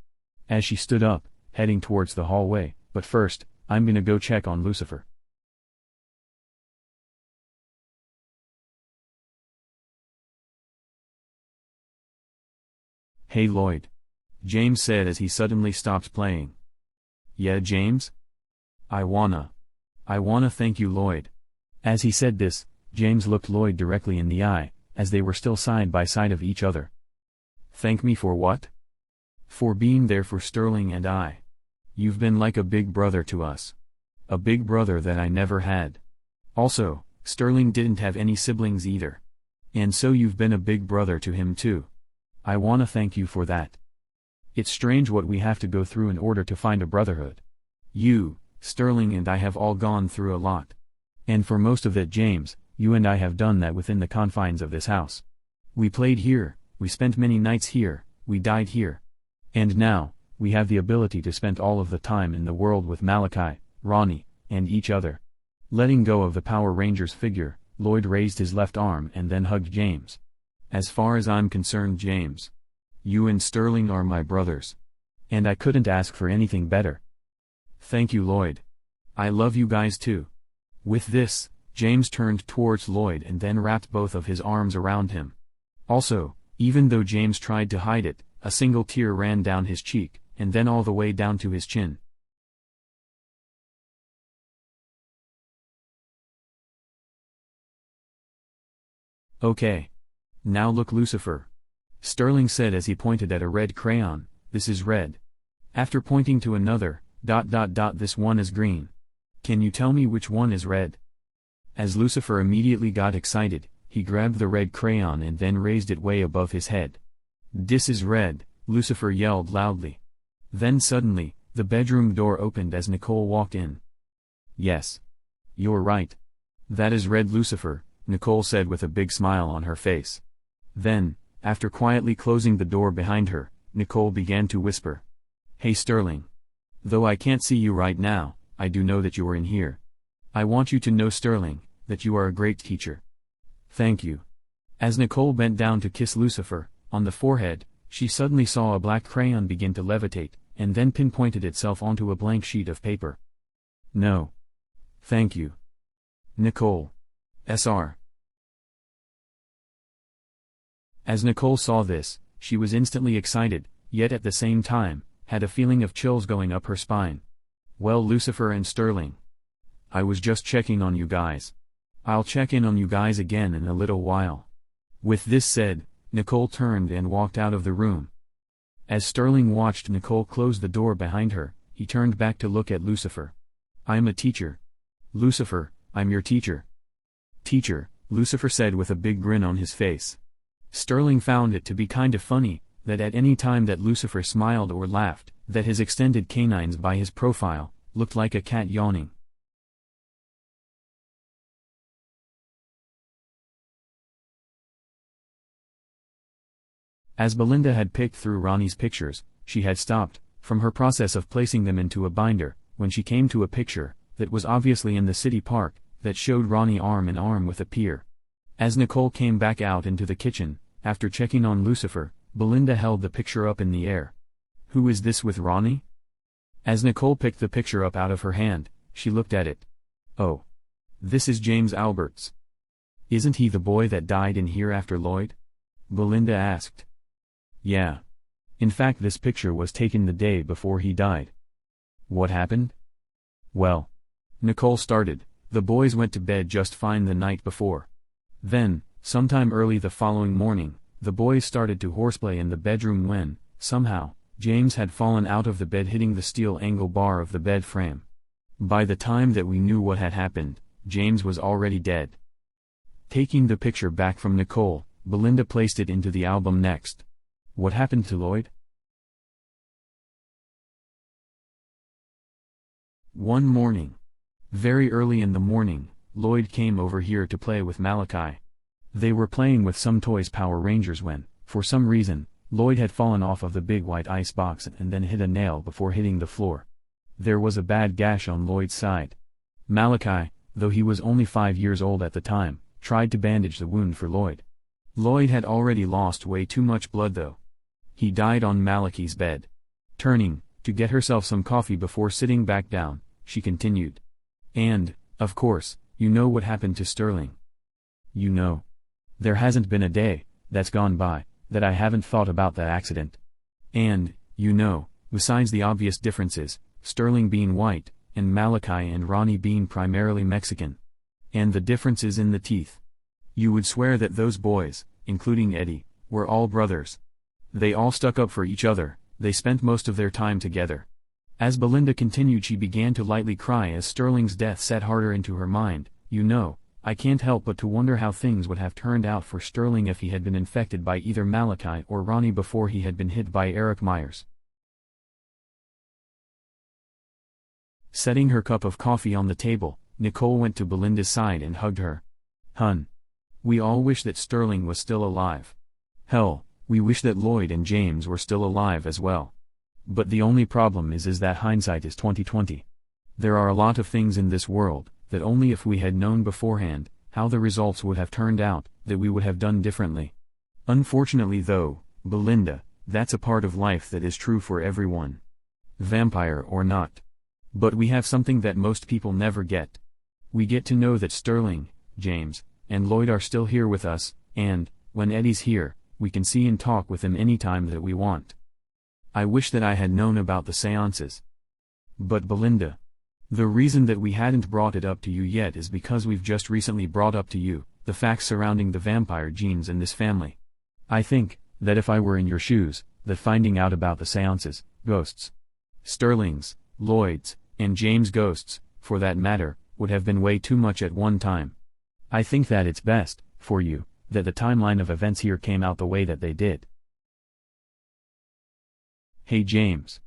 As she stood up, heading towards the hallway, but first, I'm gonna go check on Lucifer. Hey Lloyd. James said as he suddenly stopped playing. Yeah, James? I wanna thank you, Lloyd. As he said this, James looked Lloyd directly in the eye, as they were still side by side of each other. "Thank me for what?" "For being there for Sterling and I. You've been like a big brother to us. A big brother that I never had. Also, Sterling didn't have any siblings either. And so you've been a big brother to him too. I wanna thank you for that. It's strange what we have to go through in order to find a brotherhood. You, Sterling and I have all gone through a lot. And for most of it, James, you and I have done that within the confines of this house. We played here, we spent many nights here, we died here. And now, we have the ability to spend all of the time in the world with Malachi, Ronnie, and each other." Letting go of the Power Rangers figure, Lloyd raised his left arm and then hugged James. "As far as I'm concerned, James, you and Sterling are my brothers. And I couldn't ask for anything better." "Thank you, Lloyd. I love you guys too." With this, James turned towards Lloyd and then wrapped both of his arms around him. Also, even though James tried to hide it, a single tear ran down his cheek, and then all the way down to his chin. "Okay. Now look, Lucifer," Sterling said as he pointed at a red crayon. "This is red." After pointing to another, "This one is green. Can you tell me which one is red?" As Lucifer immediately got excited, he grabbed the red crayon and then raised it way above his head. "This is red," Lucifer yelled loudly. Then suddenly, the bedroom door opened as Nicole walked in. "Yes. You're right. That is red, Lucifer," Nicole said with a big smile on her face. Then, after quietly closing the door behind her, Nicole began to whisper. "Hey Sterling. Though I can't see you right now, I do know that you are in here. I want you to know, Sterling, that you are a great teacher. Thank you." As Nicole bent down to kiss Lucifer on the forehead, she suddenly saw a black crayon begin to levitate, and then pinpointed itself onto a blank sheet of paper. "No. Thank you. Nicole. Sr." As Nicole saw this, she was instantly excited, yet at the same time, had a feeling of chills going up her spine. "Well, Lucifer and Sterling. I was just checking on you guys. I'll check in on you guys again in a little while." With this said, Nicole turned and walked out of the room. As Sterling watched Nicole close the door behind her, he turned back to look at Lucifer. "I'm a teacher. Lucifer, I'm your teacher." "Teacher," Lucifer said with a big grin on his face. Sterling found it to be kind of funny, that at any time that Lucifer smiled or laughed, that his extended canines by his profile, looked like a cat yawning. As Belinda had picked through Ronnie's pictures, she had stopped, from her process of placing them into a binder, when she came to a picture, that was obviously in the city park, that showed Ronnie arm in arm with a pier. As Nicole came back out into the kitchen, after checking on Lucifer, Belinda held the picture up in the air. "Who is this with Ronnie?" As Nicole picked the picture up out of her hand, she looked at it. "Oh. This is James Alberts. Isn't he the boy that died in here after Lloyd?" Belinda asked. "Yeah. In fact, this picture was taken the day before he died." "What happened?" "Well," Nicole started, "the boys went to bed just fine the night before. Then, sometime early the following morning, the boys started to horseplay in the bedroom when, somehow, James had fallen out of the bed, hitting the steel angle bar of the bed frame. By the time that we knew what had happened, James was already dead." Taking the picture back from Nicole, Belinda placed it into the album next. "What happened to Lloyd?" One morning. Very early in the morning, Lloyd came over here to play with Malachi. They were playing with some toys Power Rangers when, for some reason, Lloyd had fallen off of the big white ice box and then hit a nail before hitting the floor. There was a bad gash on Lloyd's side. Malachi, though he was only 5 years old at the time, tried to bandage the wound for Lloyd. Lloyd had already lost way too much blood though. He died on Malachi's bed. Turning, to get herself some coffee before sitting back down, she continued. "And, of course, you know what happened to Sterling. You know. There hasn't been a day that's gone by that I haven't thought about that accident. And, you know, besides the obvious differences, Sterling being white, and Malachi and Ronnie being primarily Mexican. And the differences in the teeth. You would swear that those boys, including Eddie, were all brothers. They all stuck up for each other, they spent most of their time together. As Belinda continued, she began to lightly cry as Sterling's death set harder into her mind. You know, I can't help but to wonder how things would have turned out for Sterling if he had been infected by either Malachi or Ronnie before he had been hit by Eric Myers. Setting her cup of coffee on the table, Nicole went to Belinda's side and hugged her. Hun. We all wish that Sterling was still alive. Hell, we wish that Lloyd and James were still alive as well. But the only problem is that hindsight is 20/20. There are a lot of things in this world that only if we had known beforehand how the results would have turned out, that we would have done differently. Unfortunately though, Belinda, that's a part of life that is true for everyone. Vampire or not. But we have something that most people never get. We get to know that Sterling, James, and Lloyd are still here with us, and, when Eddie's here, we can see and talk with him anytime that we want. I wish that I had known about the seances. But Belinda, the reason that we hadn't brought it up to you yet is because we've just recently brought up to you the facts surrounding the vampire genes in this family. I think that if I were in your shoes, that finding out about the seances, ghosts, Sterling's, Lloyd's, and James' ghosts, for that matter, would have been way too much at one time. I think that it's best, for you, that the timeline of events here came out the way that they did. Hey James.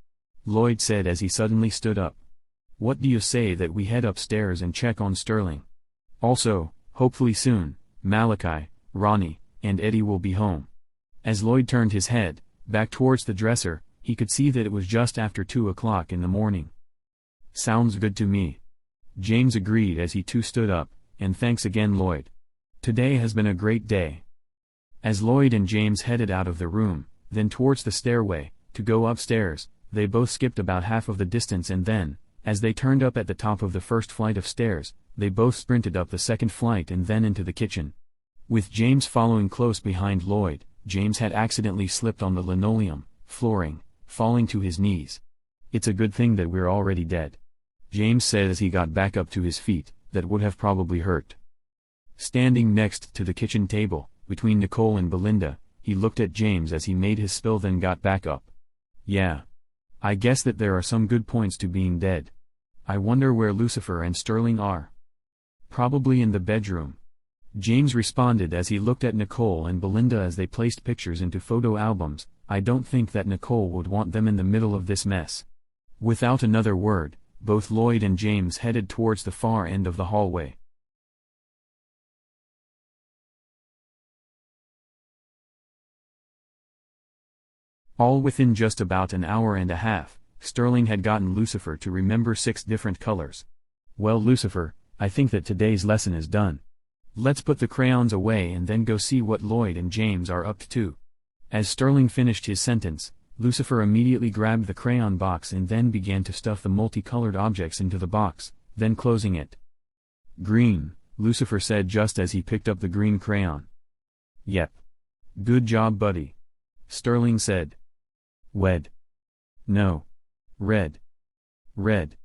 Lloyd said as he suddenly stood up. What do you say that we head upstairs and check on Sterling? Also, hopefully soon, Malachi, Ronnie, and Eddie will be home. As Lloyd turned his head back towards the dresser, he could see that it was just after 2 o'clock in the morning. Sounds good to me. James agreed as he too stood up, and thanks again Lloyd. Today has been a great day. As Lloyd and James headed out of the room, then towards the stairway, to go upstairs, they both skipped about half of the distance and then, as they turned up at the top of the first flight of stairs, they both sprinted up the second flight and then into the kitchen. With James following close behind Lloyd, James had accidentally slipped on the linoleum flooring, falling to his knees. It's a good thing that we're already dead. James said as he got back up to his feet, that would have probably hurt. Standing next to the kitchen table, between Nicole and Belinda, he looked at James as he made his spill then got back up. Yeah. I guess that there are some good points to being dead. I wonder where Lucifer and Sterling are. Probably in the bedroom. James responded as he looked at Nicole and Belinda as they placed pictures into photo albums. I don't think that Nicole would want them in the middle of this mess. Without another word, both Lloyd and James headed towards the far end of the hallway. All within just about an hour and a half, Sterling had gotten Lucifer to remember 6 different colors. Well Lucifer, I think that today's lesson is done. Let's put the crayons away and then go see what Lloyd and James are up to. As Sterling finished his sentence, Lucifer immediately grabbed the crayon box and then began to stuff the multicolored objects into the box, then closing it. Green, Lucifer said just as he picked up the green crayon. Yep. Good job buddy. Sterling said. Wed. No. Red. Red.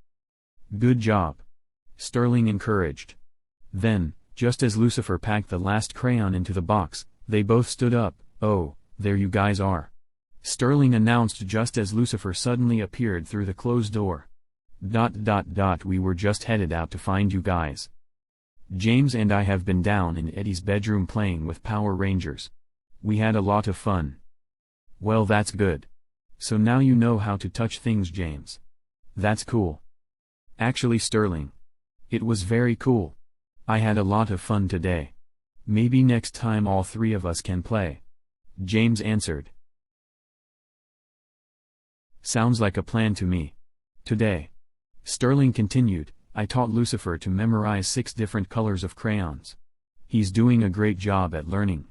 Good job. Sterling encouraged. Then, just as Lucifer packed the last crayon into the box, they both stood up. Oh, there you guys are. Sterling announced just as Lucifer suddenly appeared through the closed door. We were just headed out to find you guys. James and I have been down in Eddie's bedroom playing with Power Rangers. We had a lot of fun. Well that's good. So now you know how to touch things James. That's cool. Actually Sterling. It was very cool. I had a lot of fun today. Maybe next time all 3 of us can play. James answered. Sounds like a plan to me. Today. Sterling continued, I taught Lucifer to memorize 6 different colors of crayons. He's doing a great job at learning.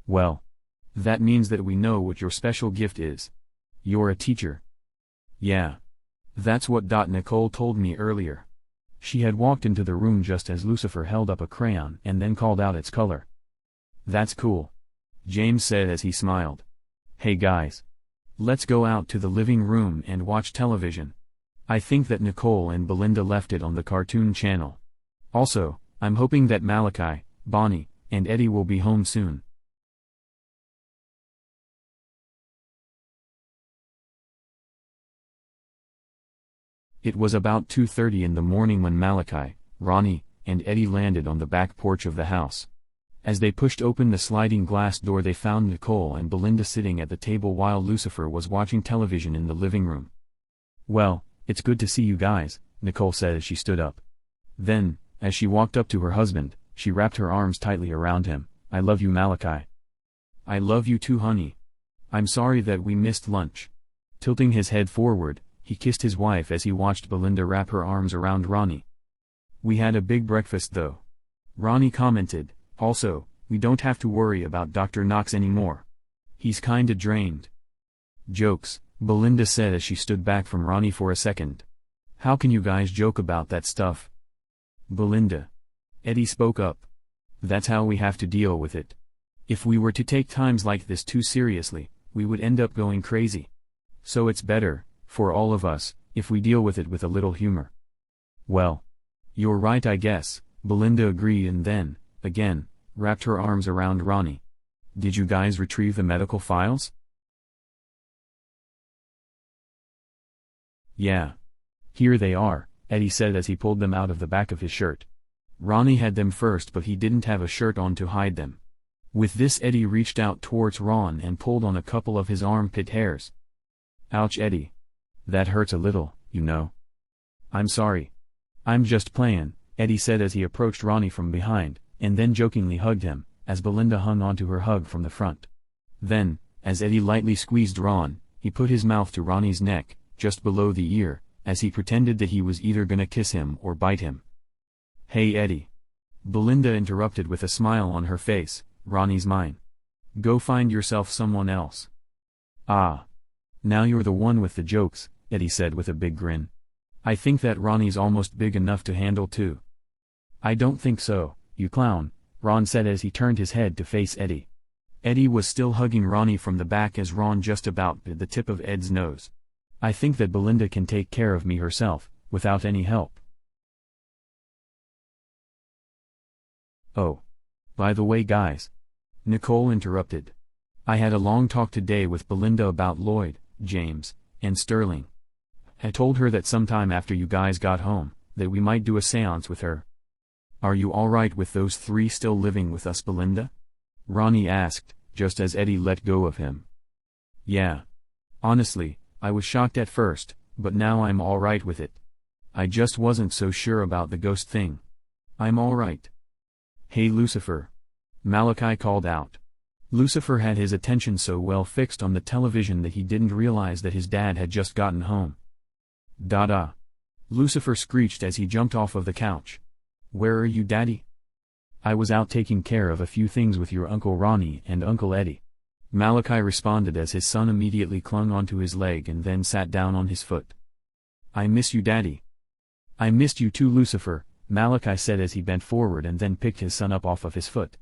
Well. That means that we know what your special gift is. You're a teacher. Yeah. That's what Nicole told me earlier. She had walked into the room just as Lucifer held up a crayon and then called out its color. That's cool. James said as he smiled. Hey guys. Let's go out to the living room and watch television. I think that Nicole and Belinda left it on the cartoon channel. Also, I'm hoping that Malachi, Bonnie, and Eddie will be home soon. It was about 2:30 in the morning when Malachi, Ronnie, and Eddie landed on the back porch of the house. As they pushed open the sliding glass door, they found Nicole and Belinda sitting at the table while Lucifer was watching television in the living room. "Well, it's good to see you guys," Nicole said as she stood up. Then, as she walked up to her husband, she wrapped her arms tightly around him. "I love you, Malachi." "I love you too, honey. I'm sorry that we missed lunch." Tilting his head forward, he kissed his wife as he watched Belinda wrap her arms around Ronnie. "We had a big breakfast though," Ronnie commented. "Also, we don't have to worry about Dr. Knox anymore. He's kinda drained." "Jokes," Belinda said as she stood back from Ronnie for a second. "How can you guys joke about that stuff?" "Belinda," Eddie spoke up. "That's how we have to deal with it. If we were to take times like this too seriously, we would end up going crazy. So it's better, for all of us, if we deal with it with a little humor." "Well, you're right, I guess," Belinda agreed and then, again, wrapped her arms around Ronnie. "Did you guys retrieve the medical files?" "Yeah. Here they are," Eddie said as he pulled them out of the back of his shirt. Ronnie had them first, but he didn't have a shirt on to hide them. With this, Eddie reached out towards Ron and pulled on a couple of his armpit hairs. "Ouch, Eddie. That hurts a little, you know." "I'm sorry. I'm just playin'," Eddie said as he approached Ronnie from behind, and then jokingly hugged him, as Belinda hung onto her hug from the front. Then, as Eddie lightly squeezed Ron, he put his mouth to Ronnie's neck, just below the ear, as he pretended that he was either gonna kiss him or bite him. "Hey Eddie," Belinda interrupted with a smile on her face, "Ronnie's mine. Go find yourself someone else." "Ah. Now you're the one with the jokes," Eddie said with a big grin. "I think that Ronnie's almost big enough to handle too." "I don't think so, you clown," Ron said as he turned his head to face Eddie. Eddie was still hugging Ronnie from the back as Ron just about bit the tip of Ed's nose. "I think that Belinda can take care of me herself, without any help." "Oh. By the way, guys," Nicole interrupted. "I had a long talk today with Belinda about Lloyd, James, and Sterling. I told her that sometime after you guys got home, that we might do a seance with her. Are you alright with those three still living with us, Belinda?" Ronnie asked, just as Eddie let go of him. "Yeah. Honestly, I was shocked at first, but now I'm alright with it. I just wasn't so sure about the ghost thing. I'm alright." "Hey Lucifer," Malachi called out. Lucifer had his attention so well fixed on the television that he didn't realize that his dad had just gotten home. "Da-da," Lucifer screeched as he jumped off of the couch. "Where are you, Daddy?" "I was out taking care of a few things with your Uncle Ronnie and Uncle Eddie," Malachi responded as his son immediately clung onto his leg and then sat down on his foot. "I miss you, Daddy." "I missed you too, Lucifer," Malachi said as he bent forward and then picked his son up off of his foot.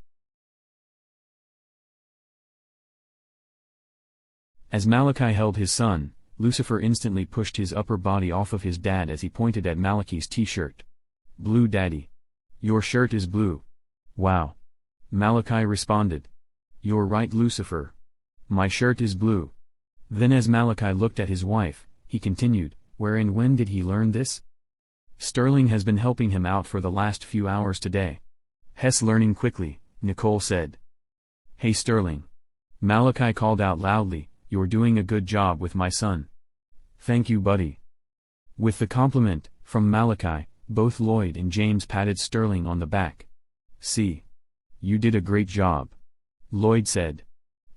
As Malachi held his son, Lucifer instantly pushed his upper body off of his dad as he pointed at Malachi's t-shirt. "Blue, Daddy. Your shirt is blue." "Wow." Malachi responded. "You're right, Lucifer. My shirt is blue." Then as Malachi looked at his wife, he continued, "Where and when did he learn this?" "Sterling has been helping him out for the last few hours today. He's learning quickly," Nicole said. "Hey Sterling," Malachi called out loudly, "you're doing a good job with my son." "Thank you, buddy." With the compliment from Malachi, both Lloyd and James patted Sterling on the back. "See? You did a great job," Lloyd said.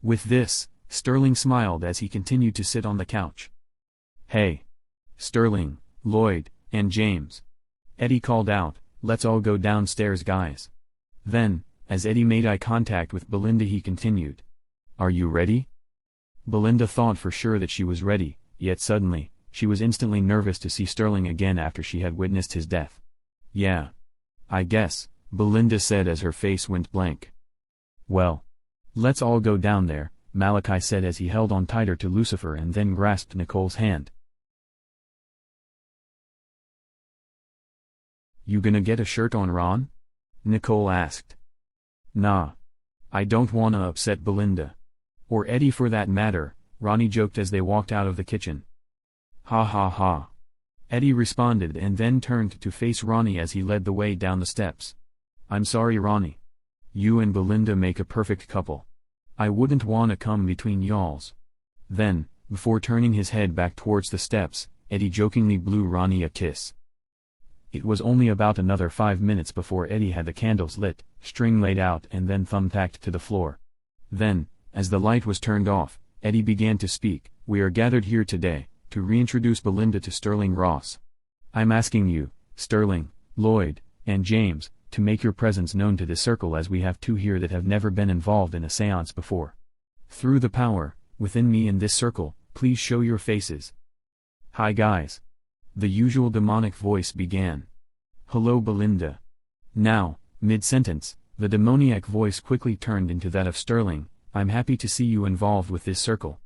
With this, Sterling smiled as he continued to sit on the couch. "Hey! Sterling, Lloyd, and James," Eddie called out, "let's all go downstairs, guys." Then, as Eddie made eye contact with Belinda, he continued. "Are you ready?" Belinda thought for sure that she was ready, yet suddenly, she was instantly nervous to see Sterling again after she had witnessed his death. "Yeah. I guess," Belinda said as her face went blank. "Well, let's all go down there," Malachi said as he held on tighter to Lucifer and then grasped Nicole's hand. "You gonna get a shirt on, Ron?" Nicole asked. Nah. I don't wanna upset Belinda. Or Eddie for that matter, Ronnie joked as they walked out of the kitchen. Ha ha ha. Eddie responded and then turned to face Ronnie as he led the way down the steps. I'm sorry, Ronnie. You and Belinda make a perfect couple. I wouldn't wanna come between y'alls. Then, before turning his head back towards the steps, Eddie jokingly blew Ronnie a kiss. It was only about another 5 minutes before Eddie had the candles lit, string laid out and then thumbtacked to the floor. Then, as the light was turned off, Eddie began to speak. We are gathered here today, to reintroduce Belinda to Sterling Ross. I'm asking you, Sterling, Lloyd, and James, to make your presence known to this circle as we have two here that have never been involved in a seance before. Through the power within me in this circle, please show your faces. Hi guys. The usual demonic voice began. Hello Belinda. Now, mid-sentence, the demoniac voice quickly turned into that of Sterling. I'm happy to see you involved with this circle.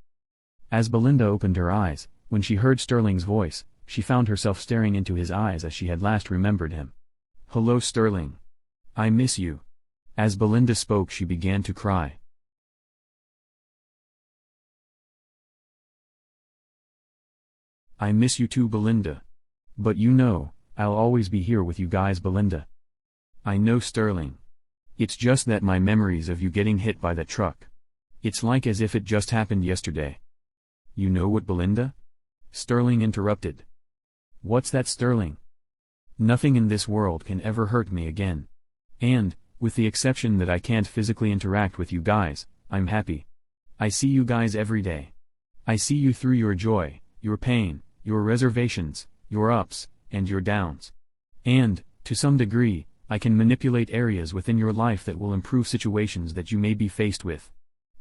As Belinda opened her eyes, when she heard Sterling's voice, she found herself staring into his eyes as she had last remembered him. Hello Sterling. I miss you. As Belinda spoke, she began to cry. I miss you too, Belinda. But you know, I'll always be here with you guys, Belinda. I know, Sterling. It's just that my memories of you getting hit by that truck. It's like as if it just happened yesterday. You know what, Belinda? Sterling interrupted. What's that, Sterling? Nothing in this world can ever hurt me again. And, with the exception that I can't physically interact with you guys, I'm happy. I see you guys every day. I see you through your joy, your pain, your reservations, your ups, and your downs. And, to some degree, I can manipulate areas within your life that will improve situations that you may be faced with.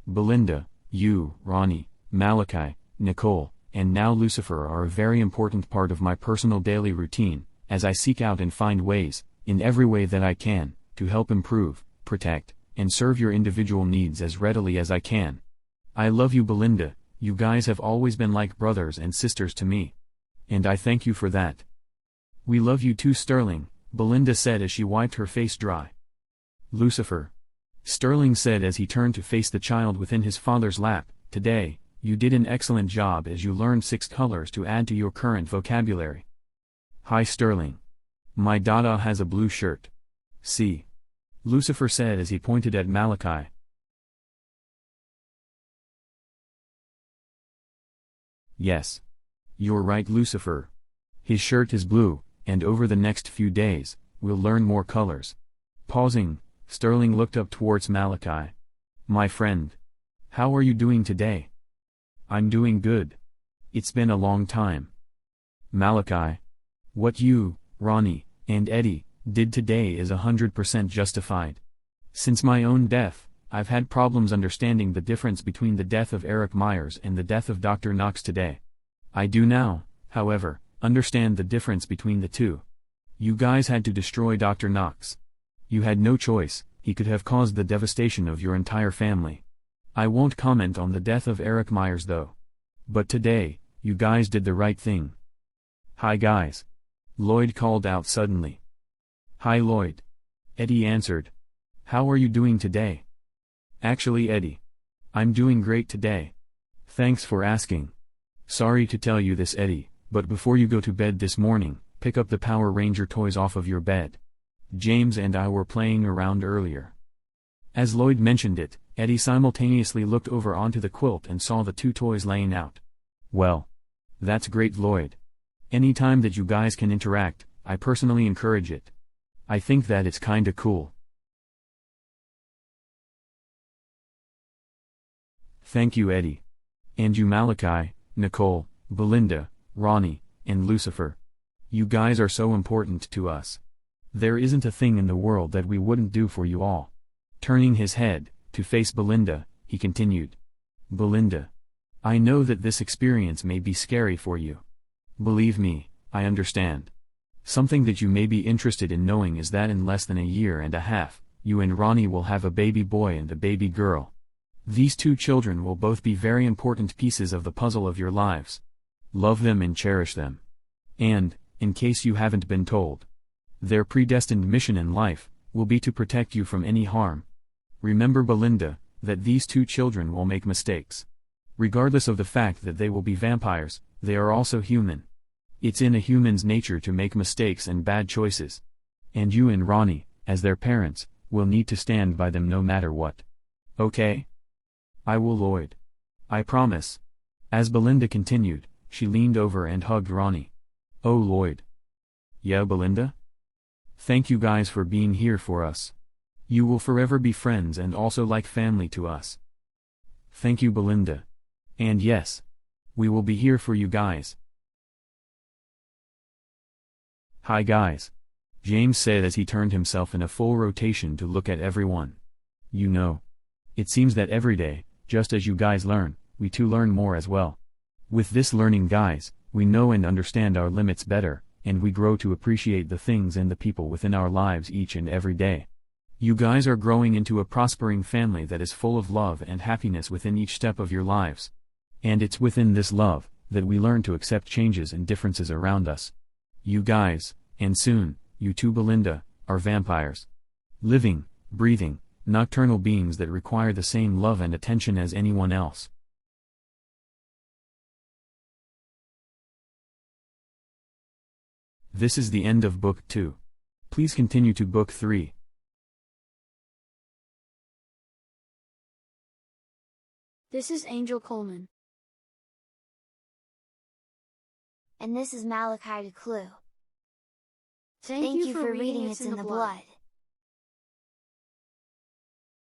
Belinda, you, Ronnie, Malachi, Nicole, and now Lucifer are a very important part of my personal daily routine, as I seek out and find ways, in every way that I can, to help improve, protect, and serve your individual needs as readily as I can. I love you, Belinda. You guys have always been like brothers and sisters to me. And I thank you for that. We love you too, Sterling, Belinda said as she wiped her face dry. Lucifer. Sterling said as he turned to face the child within his father's lap, today, you did an excellent job as you learned 6 colors to add to your current vocabulary. Hi Sterling. My dada has a blue shirt. See. Lucifer said as he pointed at Malachi. Yes. You're right, Lucifer. His shirt is blue, and over the next few days, we'll learn more colors. Pausing, Sterling looked up towards Malachi. My friend. How are you doing today? I'm doing good. It's been a long time. Malachi. What you, Ronnie, and Eddie, did today is 100% justified. Since my own death, I've had problems understanding the difference between the death of Eric Myers and the death of Dr. Knox today. I do now, however, understand the difference between the two. You guys had to destroy Dr. Knox. You had no choice, he could have caused the devastation of your entire family. I won't comment on the death of Eric Myers though. But today, you guys did the right thing. Hi guys. Lloyd called out suddenly. Hi Lloyd. Eddie answered. How are you doing today? Actually Eddie. I'm doing great today. Thanks for asking. Sorry to tell you this Eddie, but before you go to bed this morning, pick up the Power Ranger toys off of your bed. James and I were playing around earlier. As Lloyd mentioned it, Eddie simultaneously looked over onto the quilt and saw the 2 toys laying out. Well. That's great, Lloyd. Anytime that you guys can interact, I personally encourage it. I think that it's kinda cool. Thank you, Eddie. And you, Malachi, Nicole, Belinda, Ronnie, and Lucifer. You guys are so important to us. There isn't a thing in the world that we wouldn't do for you all. Turning his head, to face Belinda, he continued. Belinda. I know that this experience may be scary for you. Believe me, I understand. Something that you may be interested in knowing is that in less than a year and a half, you and Ronnie will have a baby boy and a baby girl. These 2 children will both be very important pieces of the puzzle of your lives. Love them and cherish them. And, in case you haven't been told, their predestined mission in life will be to protect you from any harm. Remember, Belinda, that these two children will make mistakes. Regardless of the fact that they will be vampires, they are also human. It's in a human's nature to make mistakes and bad choices. And you and Ronnie, as their parents, will need to stand by them no matter what. Okay? I will, Lloyd. I promise. As Belinda continued, she leaned over and hugged Ronnie. Oh, Lloyd. Yeah, Belinda? Thank you guys for being here for us. You will forever be friends and also like family to us. Thank you, Belinda. And yes, we will be here for you guys. Hi guys. James said as he turned himself in a full rotation to look at everyone. You know, it seems that every day, just as you guys learn, we too learn more as well. With this learning, guys, we know and understand our limits better, and we grow to appreciate the things and the people within our lives each and every day. You guys are growing into a prospering family that is full of love and happiness within each step of your lives. And it's within this love that we learn to accept changes and differences around us. You guys, and soon, you too, Belinda, are vampires. Living, breathing, nocturnal beings that require the same love and attention as anyone else. This is the end of Book 2. Please continue to Book 3. This is Angel Coleman. And this is Malachi DeClue. Thank you for reading It's in the Blood.